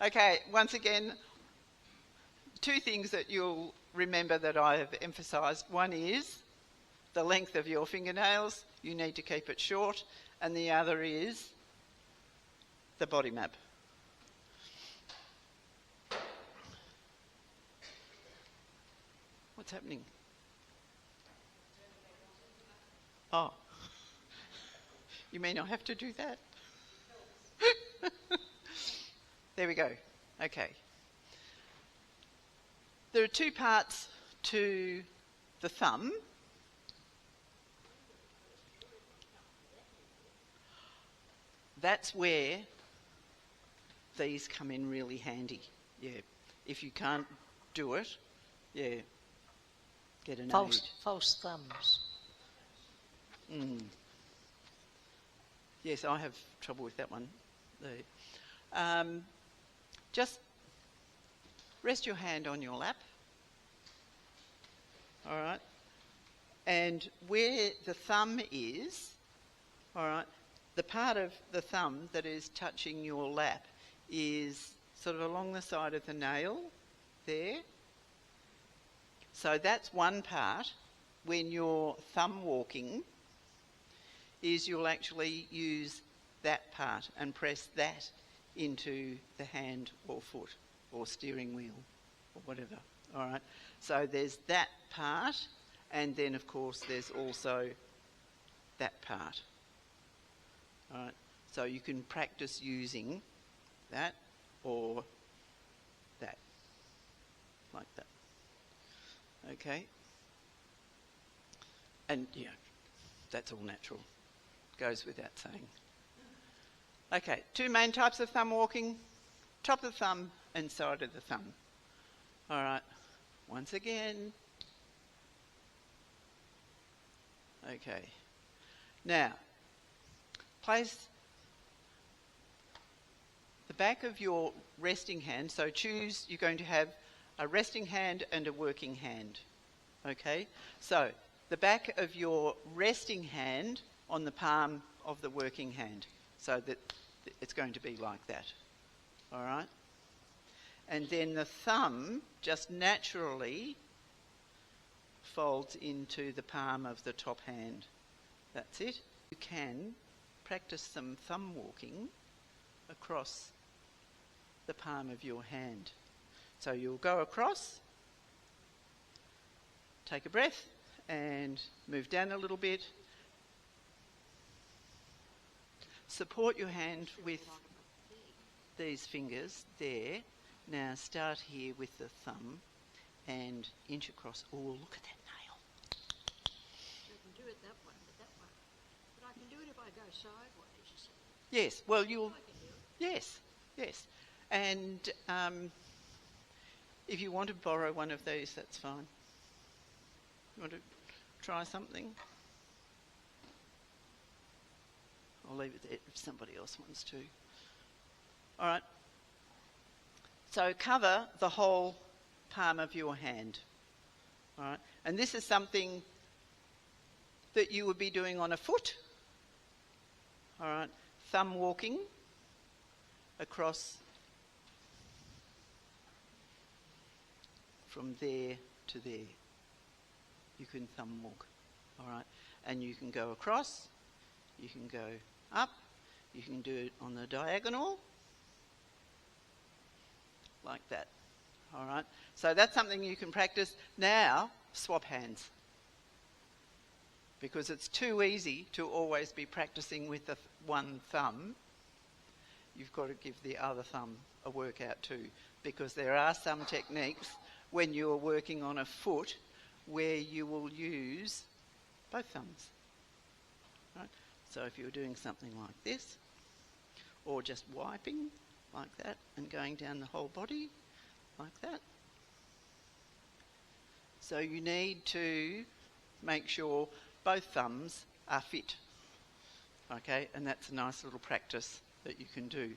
Okay, once again, two things that you'll remember that I have emphasised. One is the length of your fingernails. You need to keep it short. And the other is the body map. What's happening? Oh. You mean I have to do that? There we go. Okay. There are two parts to the thumb. That's where these come in really handy. Yeah. If you can't do it, yeah, get an aid. False thumbs. Yes, I have trouble with that one. Just rest your hand on your lap. All right. And where the thumb is, all right, the part of the thumb that is touching your lap is sort of along the side of the nail there. So that's one part. When you're thumb walking, is you'll actually use that part and press that into the hand or foot or steering wheel or whatever. All right. So there's that part, and then of course there's also that part. All right. So you can practice using that or that, like that. Okay. And yeah, that's all natural. Goes without saying. Okay, two main types of thumb walking: top of the thumb and side of the thumb. All right. Once again. Okay. Now, place the back of your resting hand. So choose, you're going to have a resting hand and a working hand. Okay? So, the back of your resting hand on the palm of the working hand. So that it's going to be like that. All right? And then the thumb just naturally folds into the palm of the top hand. That's it. You can practice some thumb walking across the palm of your hand. So you'll go across, take a breath, and move down a little bit. Support your hand with these fingers there. Now start here with the thumb and inch across. Oh, look at that nail. You can do it that way, but that way. But I can do it if I go sideways, you see. Yes, well you'll... I can do it. Yes, yes. And if you want to borrow one of these, that's fine. You want to try something? I'll leave it there if somebody else wants to. All right. So cover the whole palm of your hand. All right? And this is something that you would be doing on a foot. All right? Thumb walking across from there to there. You can thumb walk. All right? And you can go across, you can go up, you can do it on the diagonal, like that. All right? So that's something you can practice. Now, swap hands. Because it's too easy to always be practicing with the one thumb. You've got to give the other thumb a workout too. Because there are some techniques when you're working on a foot where you will use both thumbs. Right? So if you're doing something like this, or just wiping like that and going down the whole body like that. So you need to make sure both thumbs are fit. Okay, and that's a nice little practice that you can do.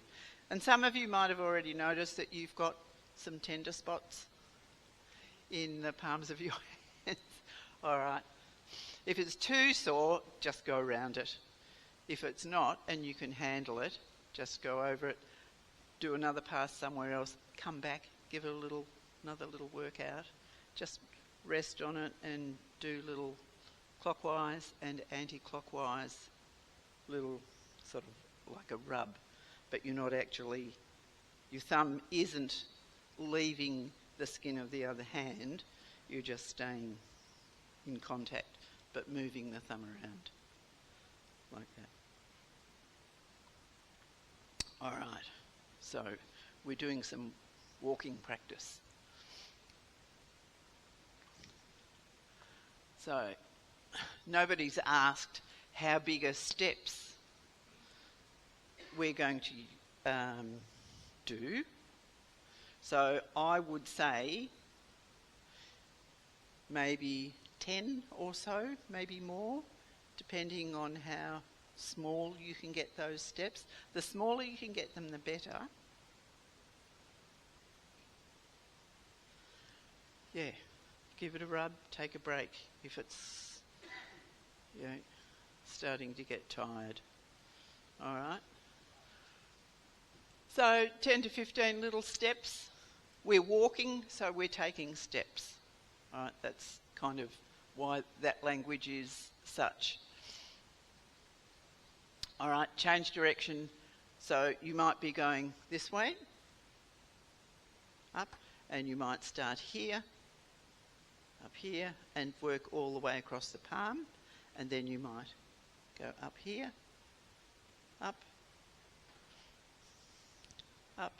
And some of you might have already noticed that you've got some tender spots in the palms of your hands. All right. If it's too sore, just go around it. If it's not, and you can handle it, just go over it, do another pass somewhere else, come back, give it another little workout. Just rest on it and do little clockwise and anti-clockwise, little sort of like a rub. But you're not actually, your thumb isn't leaving the skin of the other hand, you're just staying in contact, but moving the thumb around, like that. All right, so we're doing some walking practice. So, nobody's asked how big are steps we're going to do. So I would say maybe 10 or so, maybe more, depending on how small you can get those steps. The smaller you can get them, the better. Yeah, give it a rub, take a break if it's, starting to get tired. All right. So 10 to 15 little steps. We're walking, so we're taking steps. All right, that's kind of why that language is such. All right, change direction. So you might be going this way, up, and you might start here, up here, and work all the way across the palm, and then you might go up here, up, up.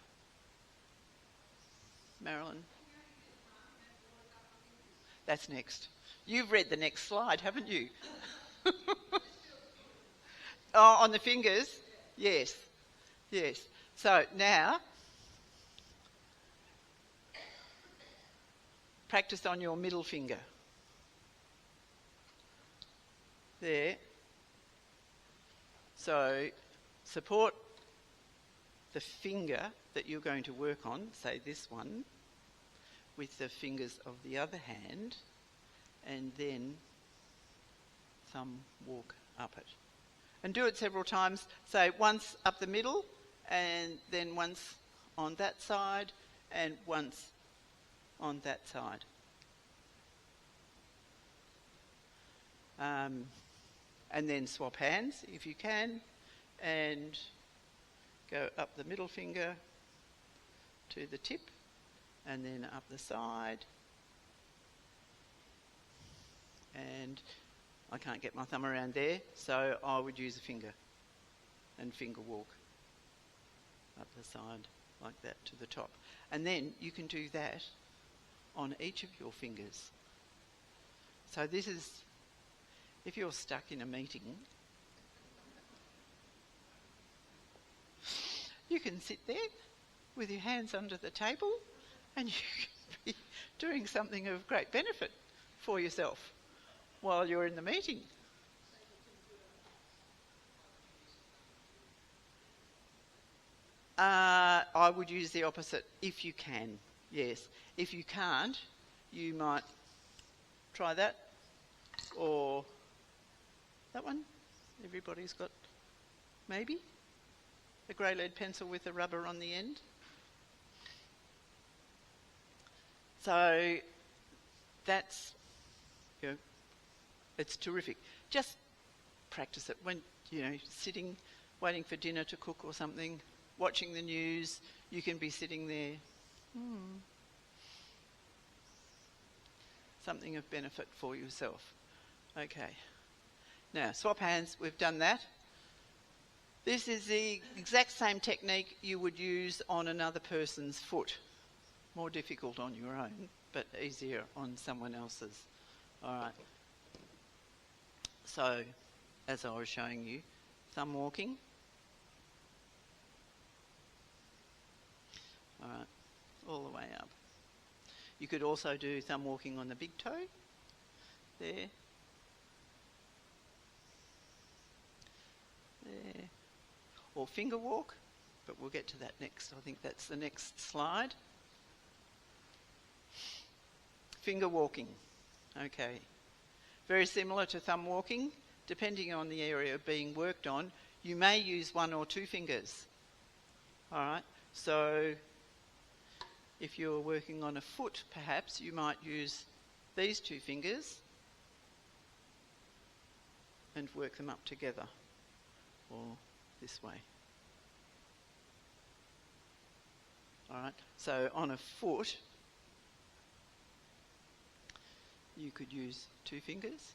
Marilyn? That's next. You've read the next slide, haven't you? Oh, on the fingers? Yes. Yes. So now, practice on your middle finger. There. So support the finger that you're going to work on, say this one, with the fingers of the other hand, and then thumb walk up it. And do it several times. Say once up the middle, and then once on that side, and once on that side. And then swap hands if you can, and go up the middle finger to the tip, and then up the side. And I can't get my thumb around there, so I would use a finger and finger walk up the side like that to the top. And then you can do that on each of your fingers. So this is, if you're stuck in a meeting, you can sit there with your hands under the table and you can be doing something of great benefit for yourself while you're in the meeting. I would use the opposite if you can, yes. If you can't, you might try that. Or that one. Everybody's got maybe a grey lead pencil with a rubber on the end. So that's, you know, it's terrific. Just practice it when, you know, sitting, waiting for dinner to cook or something, watching the news, you can be sitting there. Something of benefit for yourself. Okay. Now, swap hands, we've done that. This is the exact same technique you would use on another person's foot. More difficult on your own, but easier on someone else's. All right. So, as I was showing you, thumb walking. All right, all the way up. You could also do thumb walking on the big toe. There. There. Or finger walk, but we'll get to that next. I think that's the next slide. Finger walking. Okay. Very similar to thumb walking. Depending on the area being worked on, you may use one or two fingers. All right. So if you're working on a foot, perhaps you might use these two fingers and work them up together, or this way. All right. So on a foot, you could use two fingers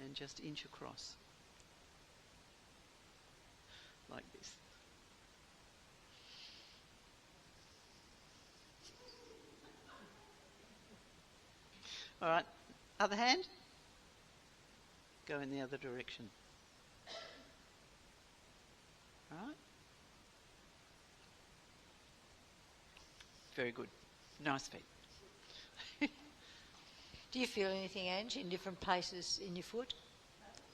and just inch across like this. All right, other hand, go in the other direction. All right. Very good. Nice feet. Do you feel anything, Ange, in different places in your foot?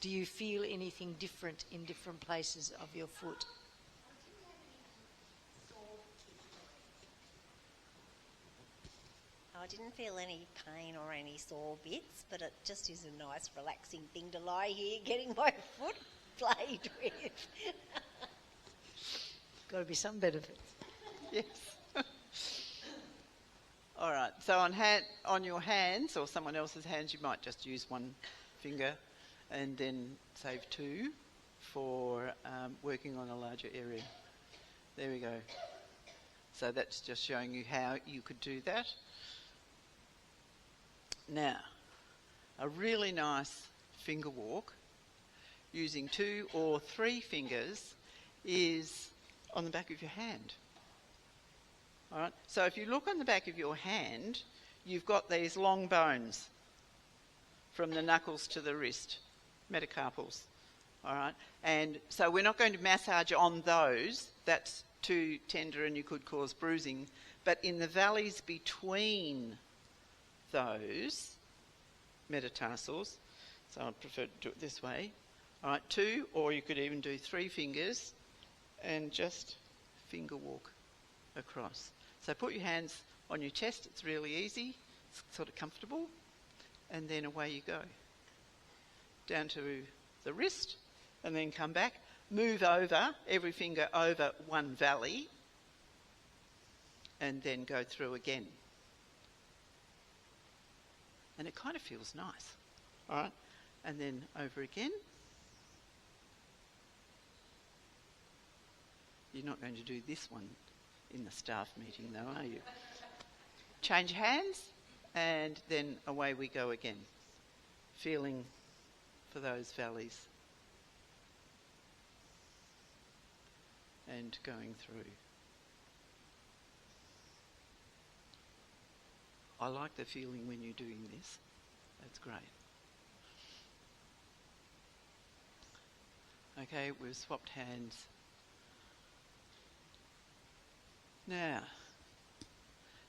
Do you feel anything different in different places of your foot? I didn't feel any pain or any sore bits, but it just is a nice relaxing thing to lie here getting my foot played with. Got to be some benefit. Yes. All right, so on your hands or someone else's hands, you might just use one finger and then save two for working on a larger area. There we go. So that's just showing you how you could do that. Now, a really nice finger walk using 2 or 3 fingers is on the back of your hand. All right. So if you look on the back of your hand, you've got these long bones from the knuckles to the wrist, metacarpals. All right. And so we're not going to massage on those. That's too tender and you could cause bruising. But in the valleys between those metatarsals, so I prefer to do it this way. All right, 2, or you could even do 3 fingers and just finger walk across. So put your hands on your chest, it's really easy, it's sort of comfortable, and then away you go. Down to the wrist, and then come back. Move over, every finger over one valley, and then go through again. And it kind of feels nice. All right, and then over again. You're not going to do this one in the staff meeting though, are you? Change hands and then away we go again. Feeling for those valleys. And going through. I like the feeling when you're doing this. That's great. Okay, we've swapped hands. Now,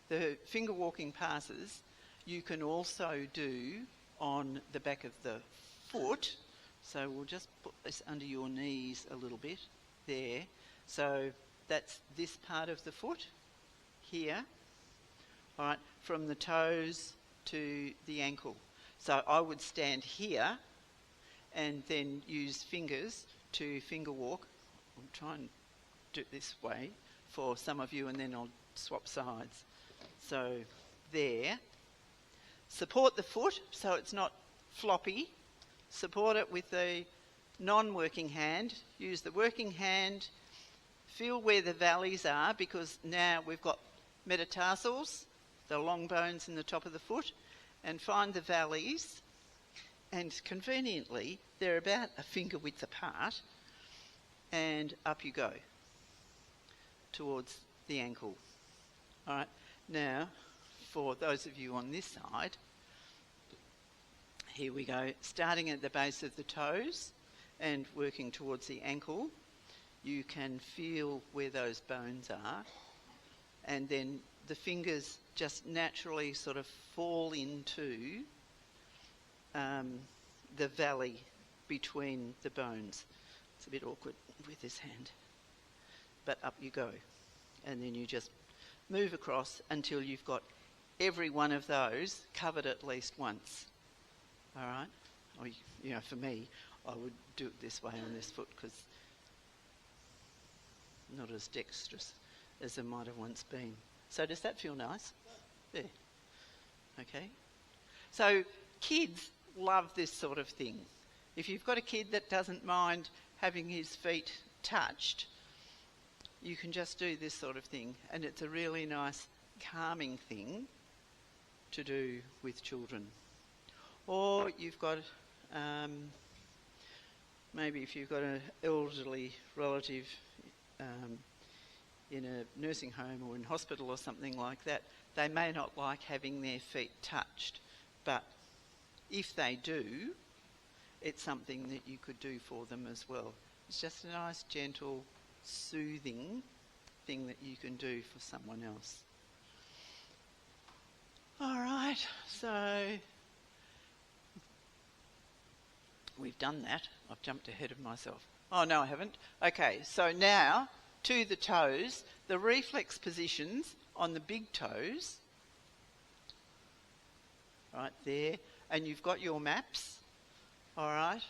the finger walking passes you can also do on the back of the foot. So we'll just put this under your knees a little bit there. So that's this part of the foot here. All right, from the toes to the ankle. So I would stand here and then use fingers to finger walk. I'll try and do it this way for some of you, and then I'll swap sides. So there. Support the foot so it's not floppy. Support it with the non-working hand. Use the working hand. Feel where the valleys are, because now we've got metatarsals, the long bones in the top of the foot, and find the valleys. And conveniently, they're about a finger width apart, and up you go towards the ankle. All right, now for those of you on this side, here we go, starting at the base of the toes and working towards the ankle. You can feel where those bones are, and then the fingers just naturally sort of fall into the valley between the bones. It's a bit awkward with this hand, but up you go, and then you just move across until you've got every one of those covered at least once. All right? Or, you know, for me, I would do it this way on this foot because not as dexterous as I might have once been. So does that feel nice? There. Okay. So kids love this sort of thing. If you've got a kid that doesn't mind having his feet touched, you can just do this sort of thing, and it's a really nice calming thing to do with children. Or you've got, maybe if you've got an elderly relative in a nursing home or in hospital or something like that, they may not like having their feet touched, but if they do, it's something that you could do for them as well. It's just a nice, gentle, soothing thing that you can do for someone else. All right, so we've done that. I've jumped ahead of myself. Oh, no, I haven't. Okay, so now to the toes, the reflex positions on the big toes, right there, and you've got your maps, all right,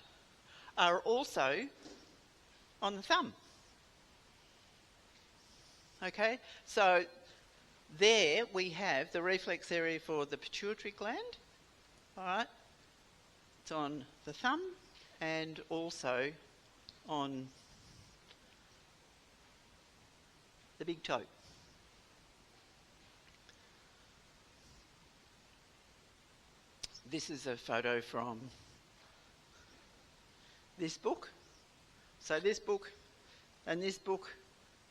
are also on the thumb. Okay, so there we have the reflex area for the pituitary gland, all right, it's on the thumb and also on the big toe. This is a photo from this book. So this book and this book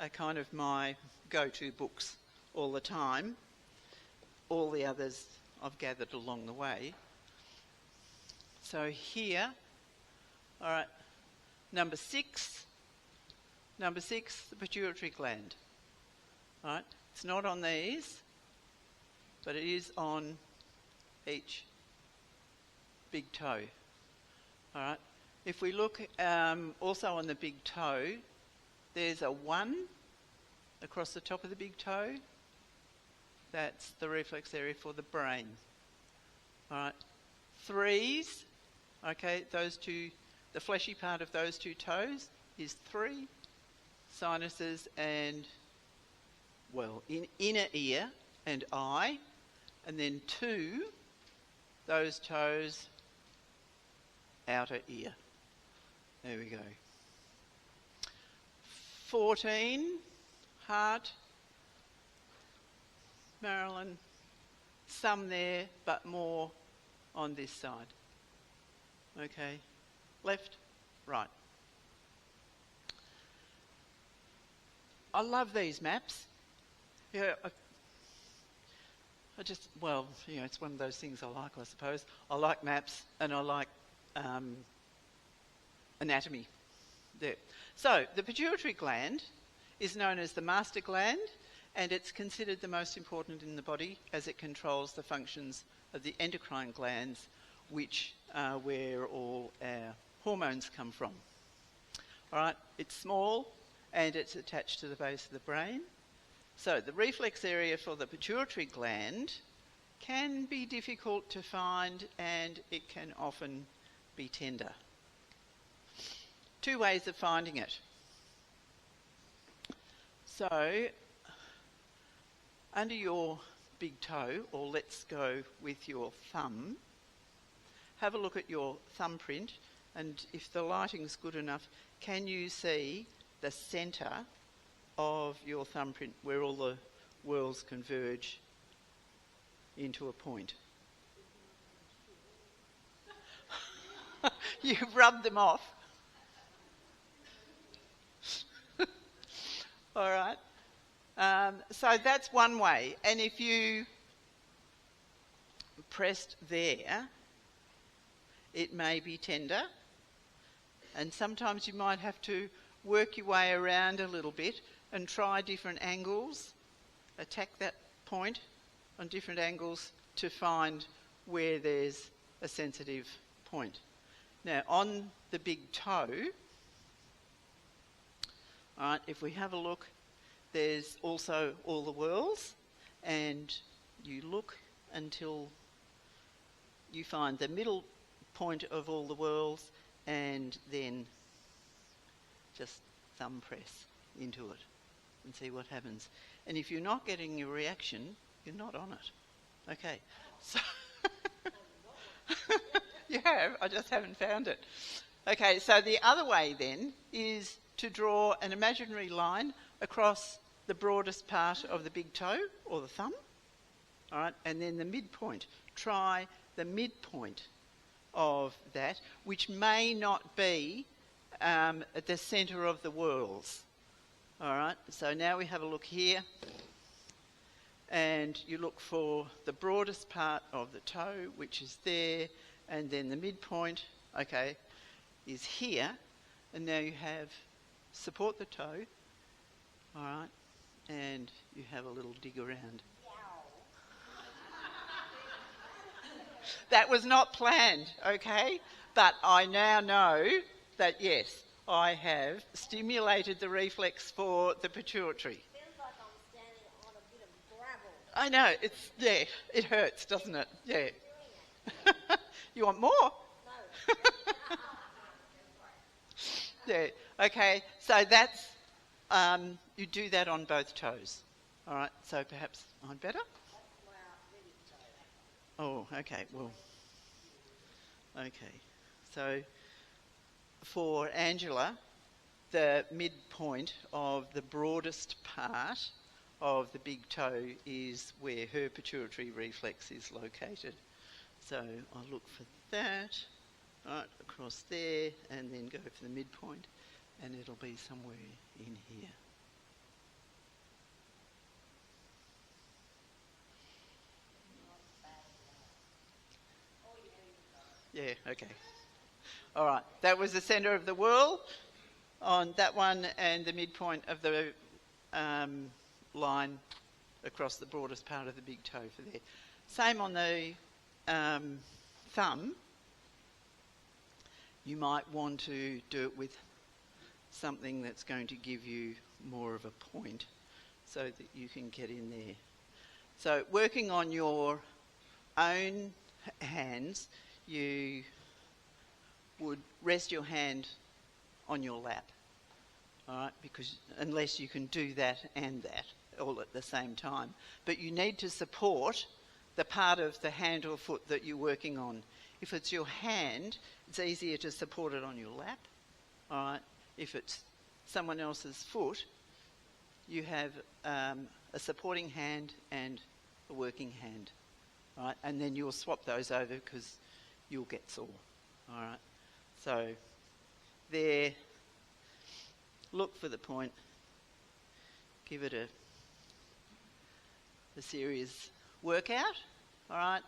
are kind of my go-to books all the time. All the others I've gathered along the way. So here, all right, number six, the pituitary gland. All right, it's not on these, but it is on each big toe. All right, if we look also on the big toe, there's a 1 across the top of the big toe. That's the reflex area for the brain. All right, 3s, okay, those two, the fleshy part of those two toes is 3, sinuses and, well, inner ear and eye, and then 2, those toes, outer ear. There we go. 14, heart, Marilyn, some there, but more on this side. Okay, left, right. I love these maps. Yeah, I just, well, you know, it's one of those things I like, I suppose. I like maps and I like anatomy. There. So, the pituitary gland is known as the master gland, and it's considered the most important in the body as it controls the functions of the endocrine glands, which are where all our hormones come from. All right, it's small and it's attached to the base of the brain. So the reflex area for the pituitary gland can be difficult to find, and it can often be tender. Two ways of finding it. So, under your big toe, or let's go with your thumb, have a look at your thumbprint, and if the lighting's good enough, can you see the centre of your thumbprint where all the whorls converge into a point? You've rubbed them off. All right. So that's one way. And if you pressed there, it may be tender. And sometimes you might have to work your way around a little bit and try different angles, attack that point on different angles to find where there's a sensitive point. Now, on the big toe, all right, if we have a look, there's also all the whorls, and you look until you find the middle point of all the whorls, and then just thumb press into it and see what happens. And if you're not getting a reaction, you're not on it. Okay, so you have, I just haven't found it. Okay, so the other way then is to draw an imaginary line across the broadest part of the big toe or the thumb, all right, and then the midpoint. Try the midpoint of that, which may not be at the centre of the whorls. All right, so now we have a look here, and you look for the broadest part of the toe, which is there, and then the midpoint, okay, is here, and now you have support the toe, all right, and you have a little dig around. That was not planned, okay? But I now know that, yes, I have stimulated the reflex for the pituitary. Feels like I'm standing on a bit of gravel. I know, it's, yeah, it hurts, doesn't it? Yeah. You want more? No. Yeah, okay, so that's, you do that on both toes. All right, so perhaps I'm better? Oh, okay, well, okay. So for Angela, the midpoint of the broadest part of the big toe is where her pituitary reflex is located. So I'll look for that, right, across there, and then go for the midpoint, and it'll be somewhere in here. Yeah, okay. All right, that was the centre of the whorl on that one, and the midpoint of the line across the broadest part of the big toe for there. Same on the thumb. You might want to do it with something that's going to give you more of a point so that you can get in there. So working on your own hands, you would rest your hand on your lap, all right, because unless you can do that and that all at the same time. But you need to support the part of the hand or foot that you're working on. If it's your hand, it's easier to support it on your lap, all right. If it's someone else's foot, you have a supporting hand and a working hand, all right, and then you'll swap those over because you'll get sore, all right. So there, look for the point, give it a serious workout, all right,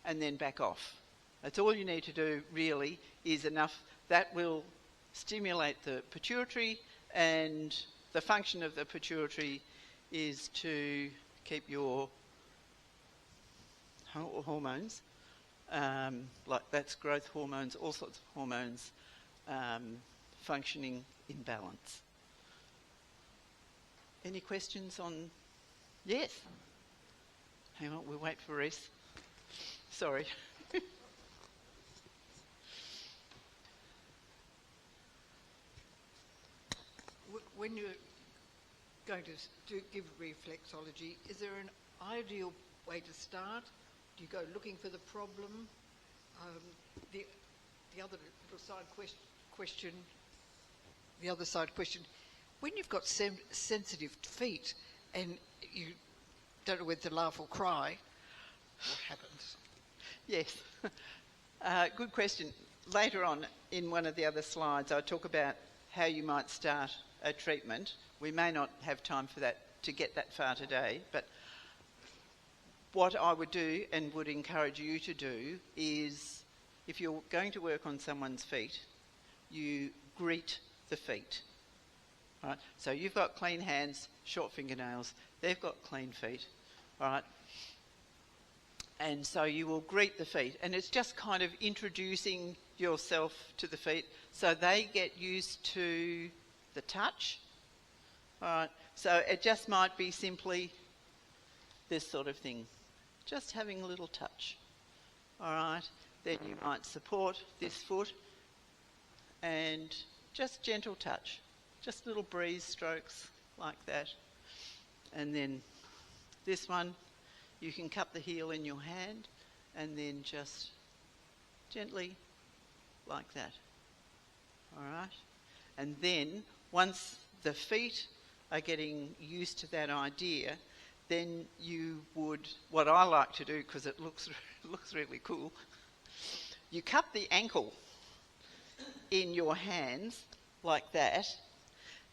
and then back off. That's all you need to do really is enough. That will stimulate the pituitary, and the function of the pituitary is to keep your hormones, like that's growth hormones, all sorts of hormones, functioning in balance. Any questions on? Yes. Hang on, we'll wait for Reese. Sorry. When you're going to give reflexology, is there an ideal way to start? Do you go looking for the problem? The other little side question, when you've got sensitive feet and you don't know whether to laugh or cry, what happens? Yes. Good question. Later on in one of the other slides, I talk about how you might start a treatment. We may not have time for that to get that far today, but what I would do and would encourage you to do is, if you're going to work on someone's feet, you greet the feet. Right? So you've got clean hands, short fingernails, they've got clean feet, all right? And so you will greet the feet, and it's just kind of introducing yourself to the feet so they get used to the touch. All right, so it just might be simply this sort of thing, just having a little touch. All right, then you might support this foot and just gentle touch, just little breeze strokes like that. And then this one, you can cup the heel in your hand and then just gently like that. All right, and then once the feet are getting used to that idea, then you would, what I like to do, because it looks really cool, you cup the ankle in your hands like that,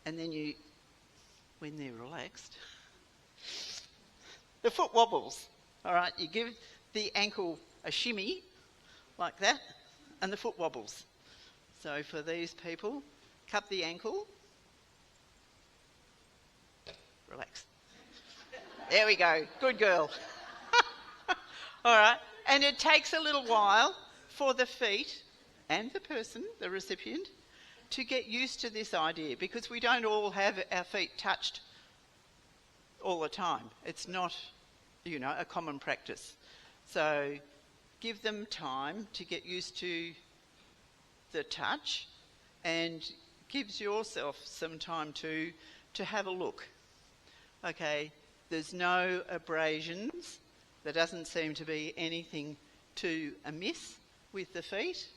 and then you, when they're relaxed, the foot wobbles. All right, you give the ankle a shimmy like that, and the foot wobbles. So for these people, cup the ankle, relax. There we go, good girl. All right, and it takes a little while for the feet and the person, the recipient, to get used to this idea, because we don't all have our feet touched all the time. It's not, you know, a common practice. So give them time to get used to the touch, and gives yourself some time to have a look. Okay, there's no abrasions. There doesn't seem to be anything too amiss with the feet.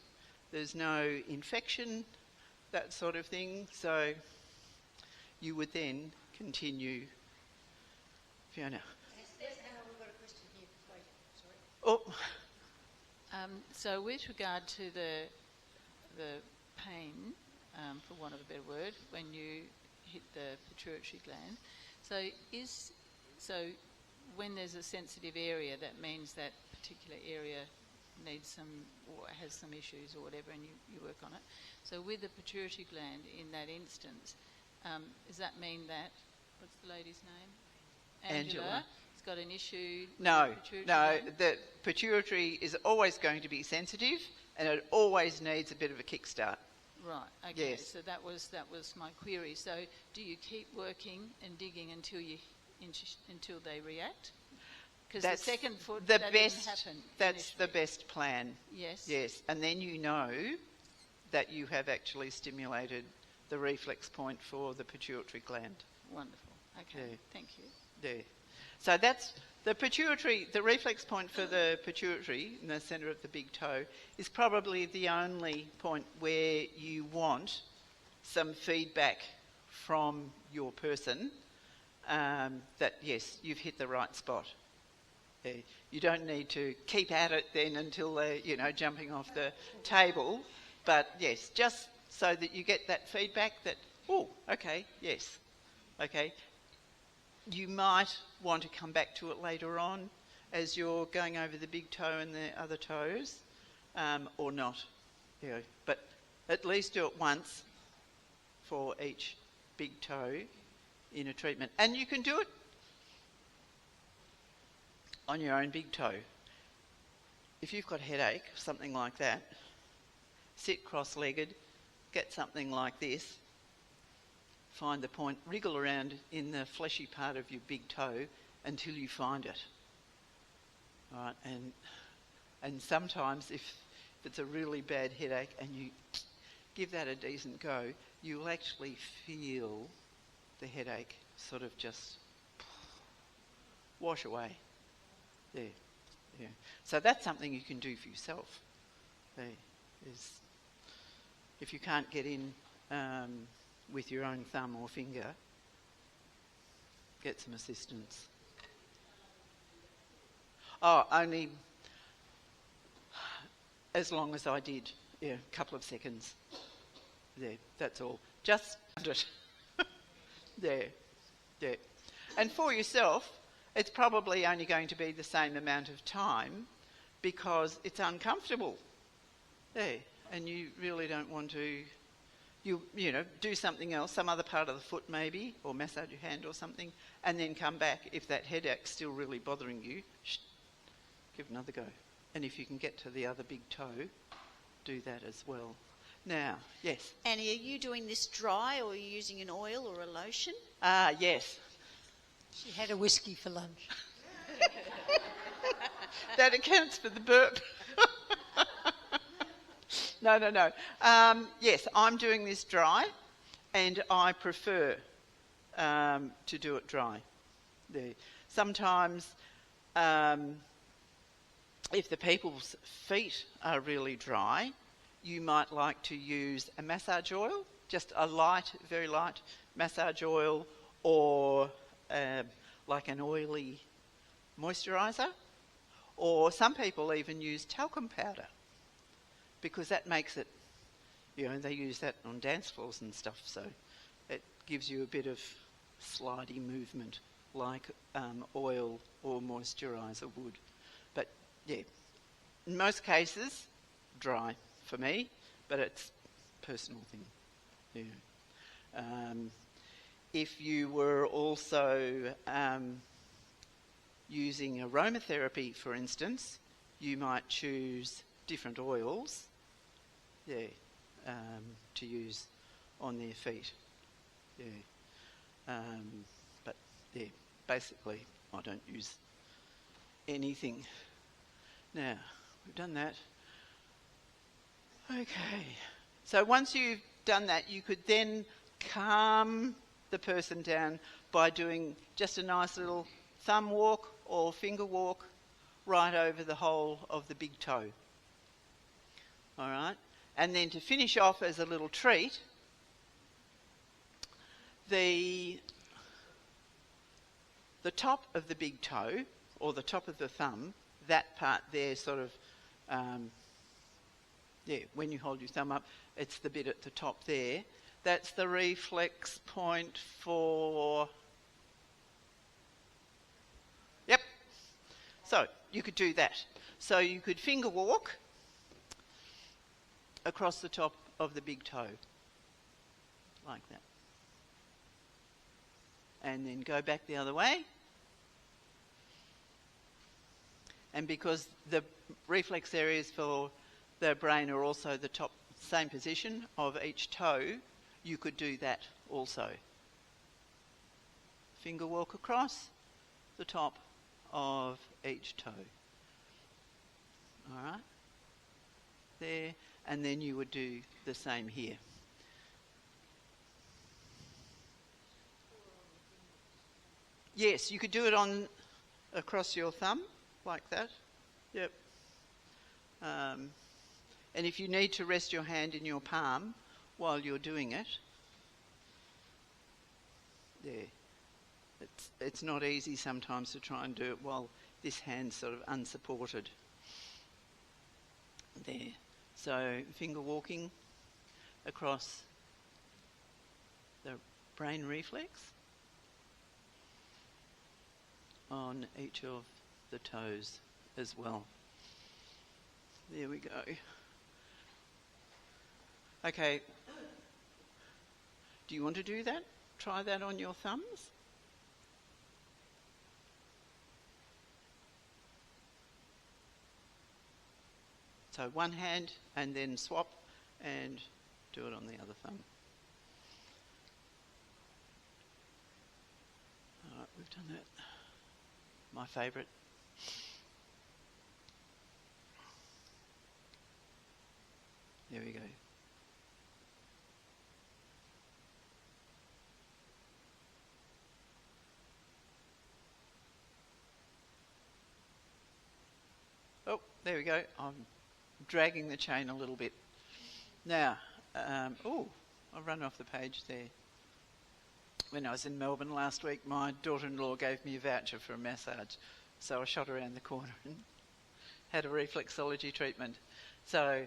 There's no infection, that sort of thing. So you would then continue. Fiona. Yes, Hannah, we've got a question here. Wait, sorry. Oh. So with regard to the pain, for want of a better word, when you hit the pituitary gland, so when there's a sensitive area, that means that particular area needs some, or has some issues or whatever, and you work on it. So with the pituitary gland in that instance, does that mean that, what's the lady's name? Angela. Has got an issue? No, with the pituitary no, gland? the pituitary is always going to be sensitive, and it always needs a bit of a kickstart. Right. Okay. Yes. So that was my query. So do you keep working and digging until they react? Because the second foot, the that best. didn't happen. That's the initially. best plan. Yes. Yes, and then you know that you have actually stimulated the reflex point for the pituitary gland. Wonderful. Okay. Yeah. Thank you. There. So that's the pituitary, the reflex point for the pituitary in the centre of the big toe is probably the only point where you want some feedback from your person that, yes, you've hit the right spot. Yeah. You don't need to keep at it then until they're, jumping off the table. But, yes, just so that you get that feedback that, oh, okay, yes, okay. You might want to come back to it later on as you're going over the big toe and the other toes, or not. But at least do it once for each big toe in a treatment. And you can do it on your own big toe. If you've got a headache, something like that, sit cross-legged, get something like this, find the point, wriggle around in the fleshy part of your big toe until you find it. All right, and And sometimes if it's a really bad headache and you give that a decent go, you'll actually feel the headache sort of just wash away. There, yeah. So that's something you can do for yourself. There is, if you can't get in with your own thumb or finger, get some assistance. Oh, only as long as I did, yeah, a couple of seconds. There, that's all. Just it. There. And for yourself, it's probably only going to be the same amount of time because it's uncomfortable. There. And you really don't want to, you know, do something else, some other part of the foot maybe, or massage your hand or something, and then come back. If that headache's still really bothering you, give it another go. And if you can get to the other big toe, do that as well. Now, yes. Annie, are you doing this dry or are you using an oil or a lotion? Yes. She had a whiskey for lunch. That accounts for the burp. No. Yes, I'm doing this dry, and I prefer to do it dry. There. Sometimes, if the people's feet are really dry, you might like to use a massage oil, just a light, very light massage oil, or like an oily moisturiser, or some people even use talcum powder because that makes it, you know, they use that on dance floors and stuff, so it gives you a bit of slidey movement like oil or moisturiser would. But yeah, in most cases, dry for me, but it's a personal thing. Yeah. If you were also using aromatherapy, for instance, you might choose different oils, to use on their feet. Yeah. But yeah, basically, I don't use anything. Now, we've done that. Okay. So once you've done that, you could then calm the person down by doing just a nice little thumb walk or finger walk right over the whole of the big toe. All right? And then to finish off as a little treat, the top of the big toe, or the top of the thumb, that part there sort of, when you hold your thumb up, it's the bit at the top there. That's the reflex point for... Yep. So you could do that. So you could finger walk across the top of the big toe, like that. And then go back the other way. And because the reflex areas for the brain are also the top, same position of each toe, you could do that also. Finger walk across the top of each toe. All right? There. And then you would do the same here. Yes, you could do it on across your thumb, like that. Yep. And if you need to rest your hand in your palm while you're doing it, there. It's not easy sometimes to try and do it while this hand's sort of unsupported. There. So finger walking across the brain reflex on each of the toes as well. There we go. Okay. Do you want to do that? Try that on your thumbs. So one hand and then swap and do it on the other thumb. All right, we've done that. My favourite. There we go. Oh, there we go. I'm dragging the chain a little bit. Now, I've run off the page there. When I was in Melbourne last week, my daughter-in-law gave me a voucher for a massage. So I shot around the corner and had a reflexology treatment. So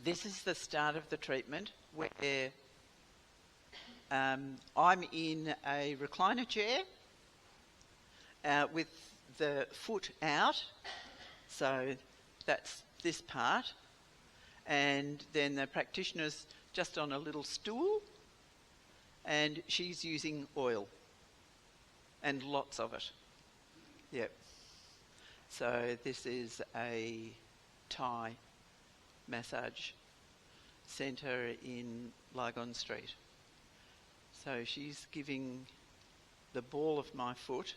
this is the start of the treatment where I'm in a recliner chair with the foot out. So that's this part. And then the practitioner's just on a little stool and she's using oil and lots of it. Yep. So this is a Thai massage centre in Lygon Street. So she's giving the ball of my foot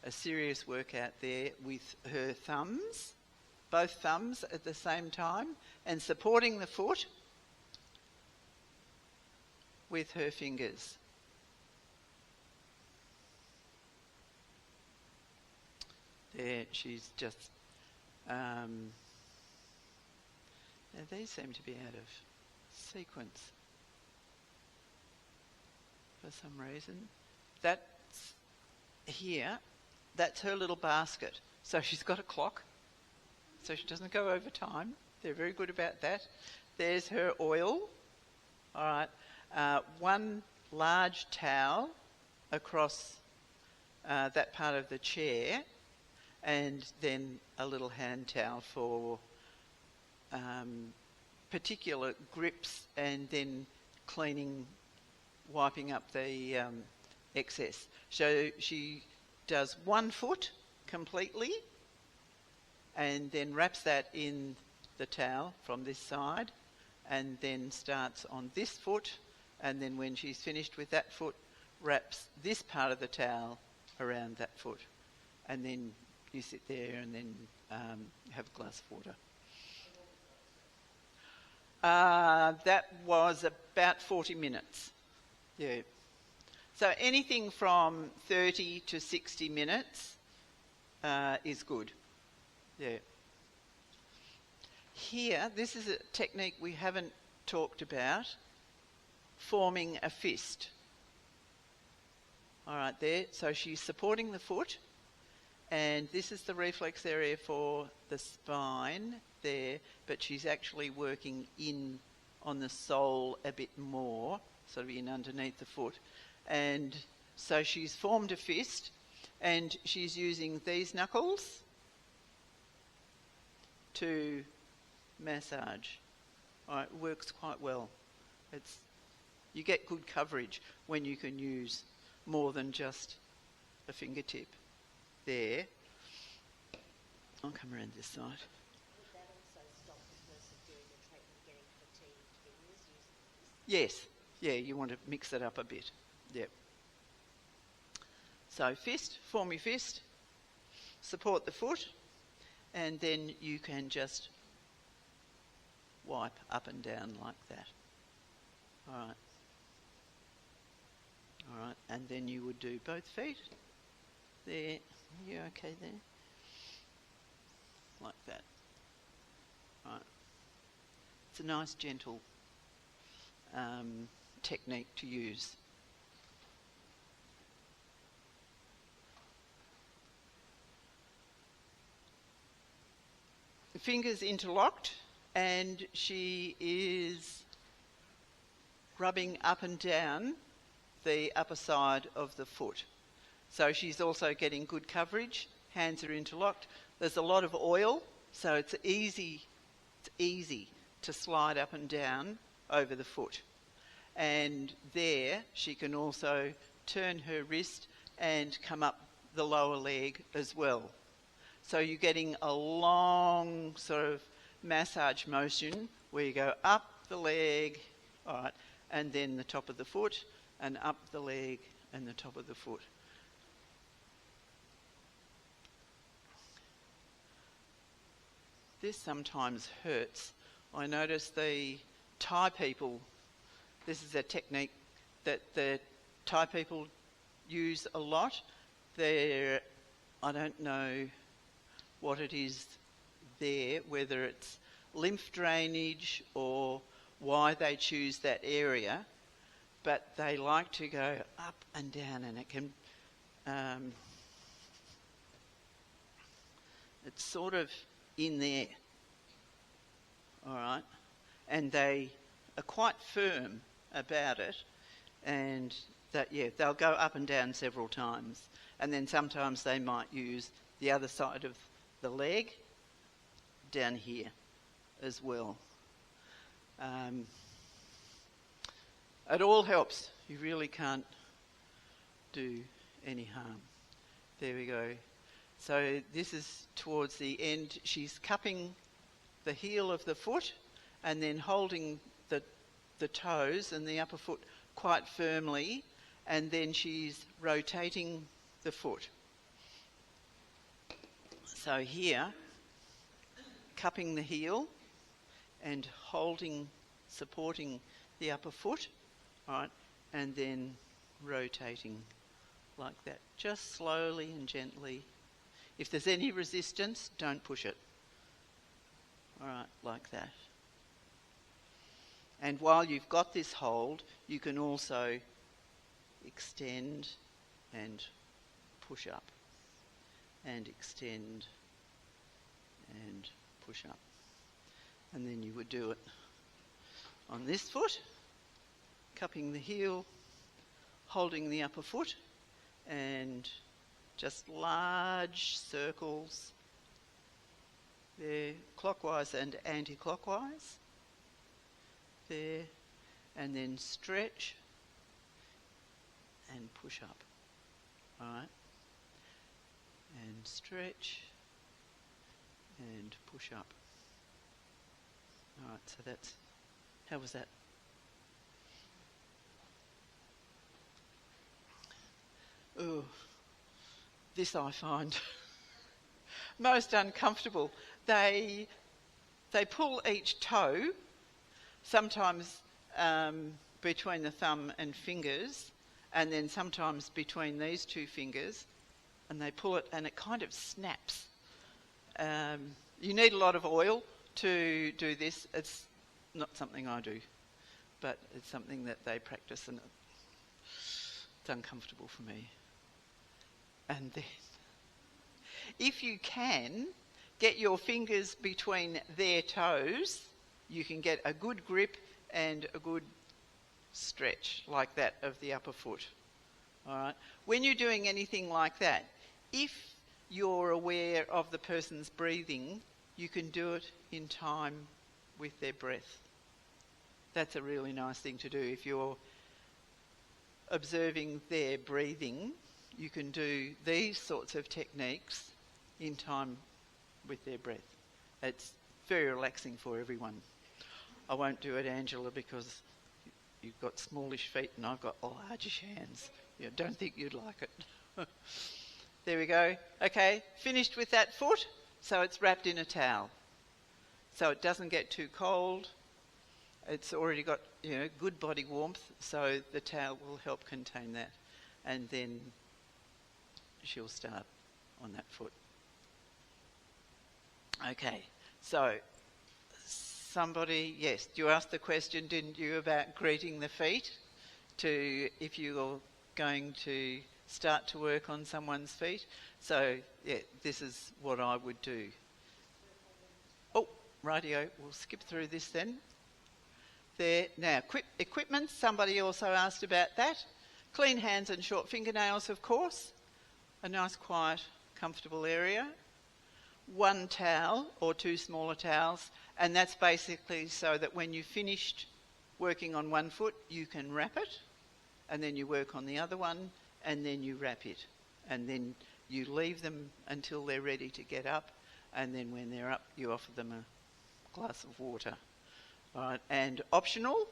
a serious workout there with her thumbs, both thumbs at the same time, and supporting the foot with her fingers. There, she's just... now these seem to be out of sequence for some reason. That's here. That's her little basket. So she's got a clock, so she doesn't go over time. They're very good about that. There's her oil. All right. One large towel across that part of the chair, and then a little hand towel for particular grips, and then cleaning, wiping up the excess. So she does one foot completely and then wraps that in the towel from this side, and then starts on this foot, and then when she's finished with that foot, wraps this part of the towel around that foot, and then you sit there and then have a glass of water. That was about 40 minutes. Yeah. So anything from 30 to 60 minutes is good. Yeah. Here, this is a technique we haven't talked about, forming a fist. All right, there. So she's supporting the foot, and this is the reflex area for the spine there, but she's actually working in on the sole a bit more, sort of in underneath the foot. And so she's formed a fist, and she's using these knuckles to massage. All right, it works quite well. You get good coverage when you can use more than just a fingertip there. I'll come around this side. Would that also stop the person during the treatment getting fatigued fingers using this? Yes. Yeah, you want to mix it up a bit. Yep. So fist, form your fist, support the foot, and then you can just wipe up and down like that. All right. All right, and then you would do both feet. There. Are you okay there? Like that. All right. It's a nice, gentle technique to use. The fingers interlocked, and she is rubbing up and down the upper side of the foot. So she's also getting good coverage. Hands are interlocked. There's a lot of oil, so it's easy to slide up and down over the foot. And there she can also turn her wrist and come up the lower leg as well. So you're getting a long sort of massage motion where you go up the leg, all right, and then the top of the foot, and up the leg and the top of the foot. This sometimes hurts I noticed the Thai people, this is a technique that the Thai people use a lot. I don't know what it is there, whether it's lymph drainage or why they choose that area, but they like to go up and down, and it can, it's sort of in there, all right, and they are quite firm about it, and that, yeah, they'll go up and down several times, and then sometimes they might use the other side of the leg down here as well. It all helps. You really can't do any harm. There we go. So this is towards the end. She's cupping the heel of the foot and then holding the toes and the upper foot quite firmly, and then she's rotating the foot. So here, cupping the heel and holding, supporting the upper foot, right, and then rotating like that, just slowly and gently. If there's any resistance, don't push it. All right, like that. And while you've got this hold, you can also extend and push up, and extend and push up. And then you would do it on this foot, cupping the heel, holding the upper foot, and just large circles there, clockwise and anti-clockwise there, and then stretch and push up. All right, and stretch and push up. All right, so that's, how was that? Oh, this I find most uncomfortable. They pull each toe, sometimes between the thumb and fingers, and then sometimes between these two fingers, and they pull it and it kind of snaps. You need a lot of oil to do this. It's not something I do, but it's something that they practice, and it's uncomfortable for me. And then, if you can get your fingers between their toes, you can get a good grip and a good stretch like that of the upper foot. All right. When you're doing anything like that, if you're aware of the person's breathing, you can do it in time with their breath. That's a really nice thing to do. If you're observing their breathing, you can do these sorts of techniques in time with their breath. It's very relaxing for everyone. I won't do it, Angela, because you've got smallish feet and I've got largish hands. Yeah, don't think you'd like it. There we go. Okay, finished with that foot. So it's wrapped in a towel. So it doesn't get too cold. It's already got, good body warmth, so the towel will help contain that. And then she'll start on that foot. Okay, so somebody, yes, you asked the question, didn't you, about greeting the feet, to if you're going to start to work on someone's feet. So, yeah, this is what I would do. Oh, rightio, we'll skip through this then. There, now, equipment, somebody also asked about that. Clean hands and short fingernails, of course. A nice, quiet, comfortable area. One towel or two smaller towels, and that's basically so that when you've finished working on one foot, you can wrap it, and then you work on the other one, and then you wrap it. And then you leave them until they're ready to get up, and then when they're up, you offer them a glass of water. All right, and optional,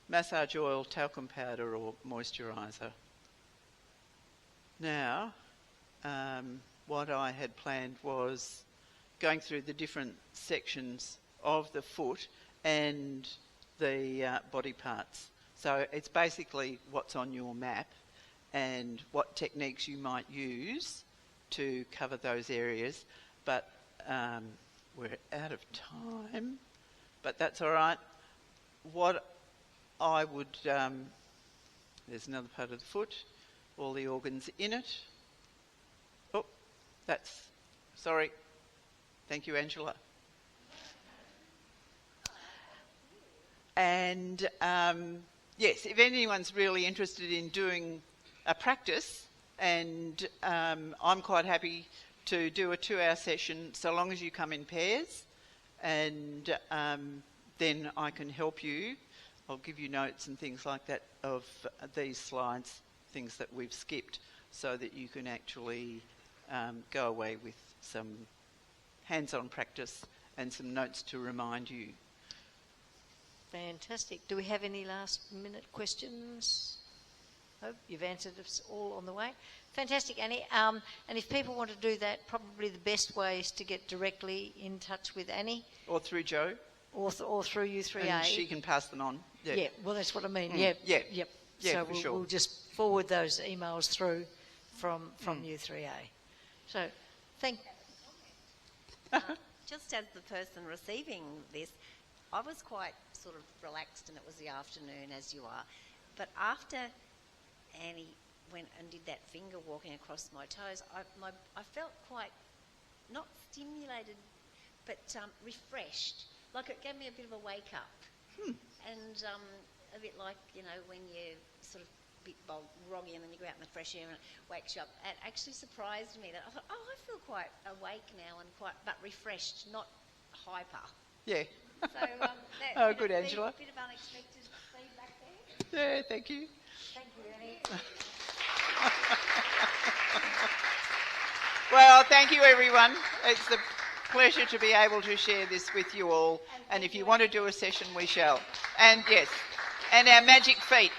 massage oil, talcum powder or moisturiser. Now, what I had planned was going through the different sections of the foot and the body parts. So it's basically what's on your map and what techniques you might use to cover those areas. But we're out of time, but that's all right. What I would... there's another part of the foot, all the organs in it. Oh, that's... Sorry. Thank you, Angela. And yes, if anyone's really interested in doing a practice, and I'm quite happy to do a 2-hour session so long as you come in pairs, and then I can help you. I'll give you notes and things like that of these slides, things that we've skipped, so that you can actually go away with some hands-on practice and some notes to remind you. Fantastic. Do we have any last-minute questions? Hope you've answered us all on the way. Fantastic, Annie. And if people want to do that, probably the best way is to get directly in touch with Annie. Or through Jo. Or through U3A. And she can pass them on. Yeah, well, that's what I mean. Yeah. Yep. Yeah, So for sure. we'll just forward those emails through from U3A. So, Just as the person receiving this, I was quite sort of relaxed, and it was the afternoon, as you are. But after Annie went and did that finger walking across my toes, I felt quite, not stimulated, but refreshed. Like it gave me a bit of a wake up. And a bit like, you know, when you're sort of a bit groggy and then you go out in the fresh air and it wakes you up. It actually surprised me that I thought, oh, I feel quite awake now and but refreshed, not hyper. Yeah. So good, Angela. A bit of unexpected feedback there. Yeah, thank you. thank you, Annie. Well, thank you, everyone. It's a pleasure to be able to share this with you all. And if you want to do a session, we shall. And yes, and our magic feet.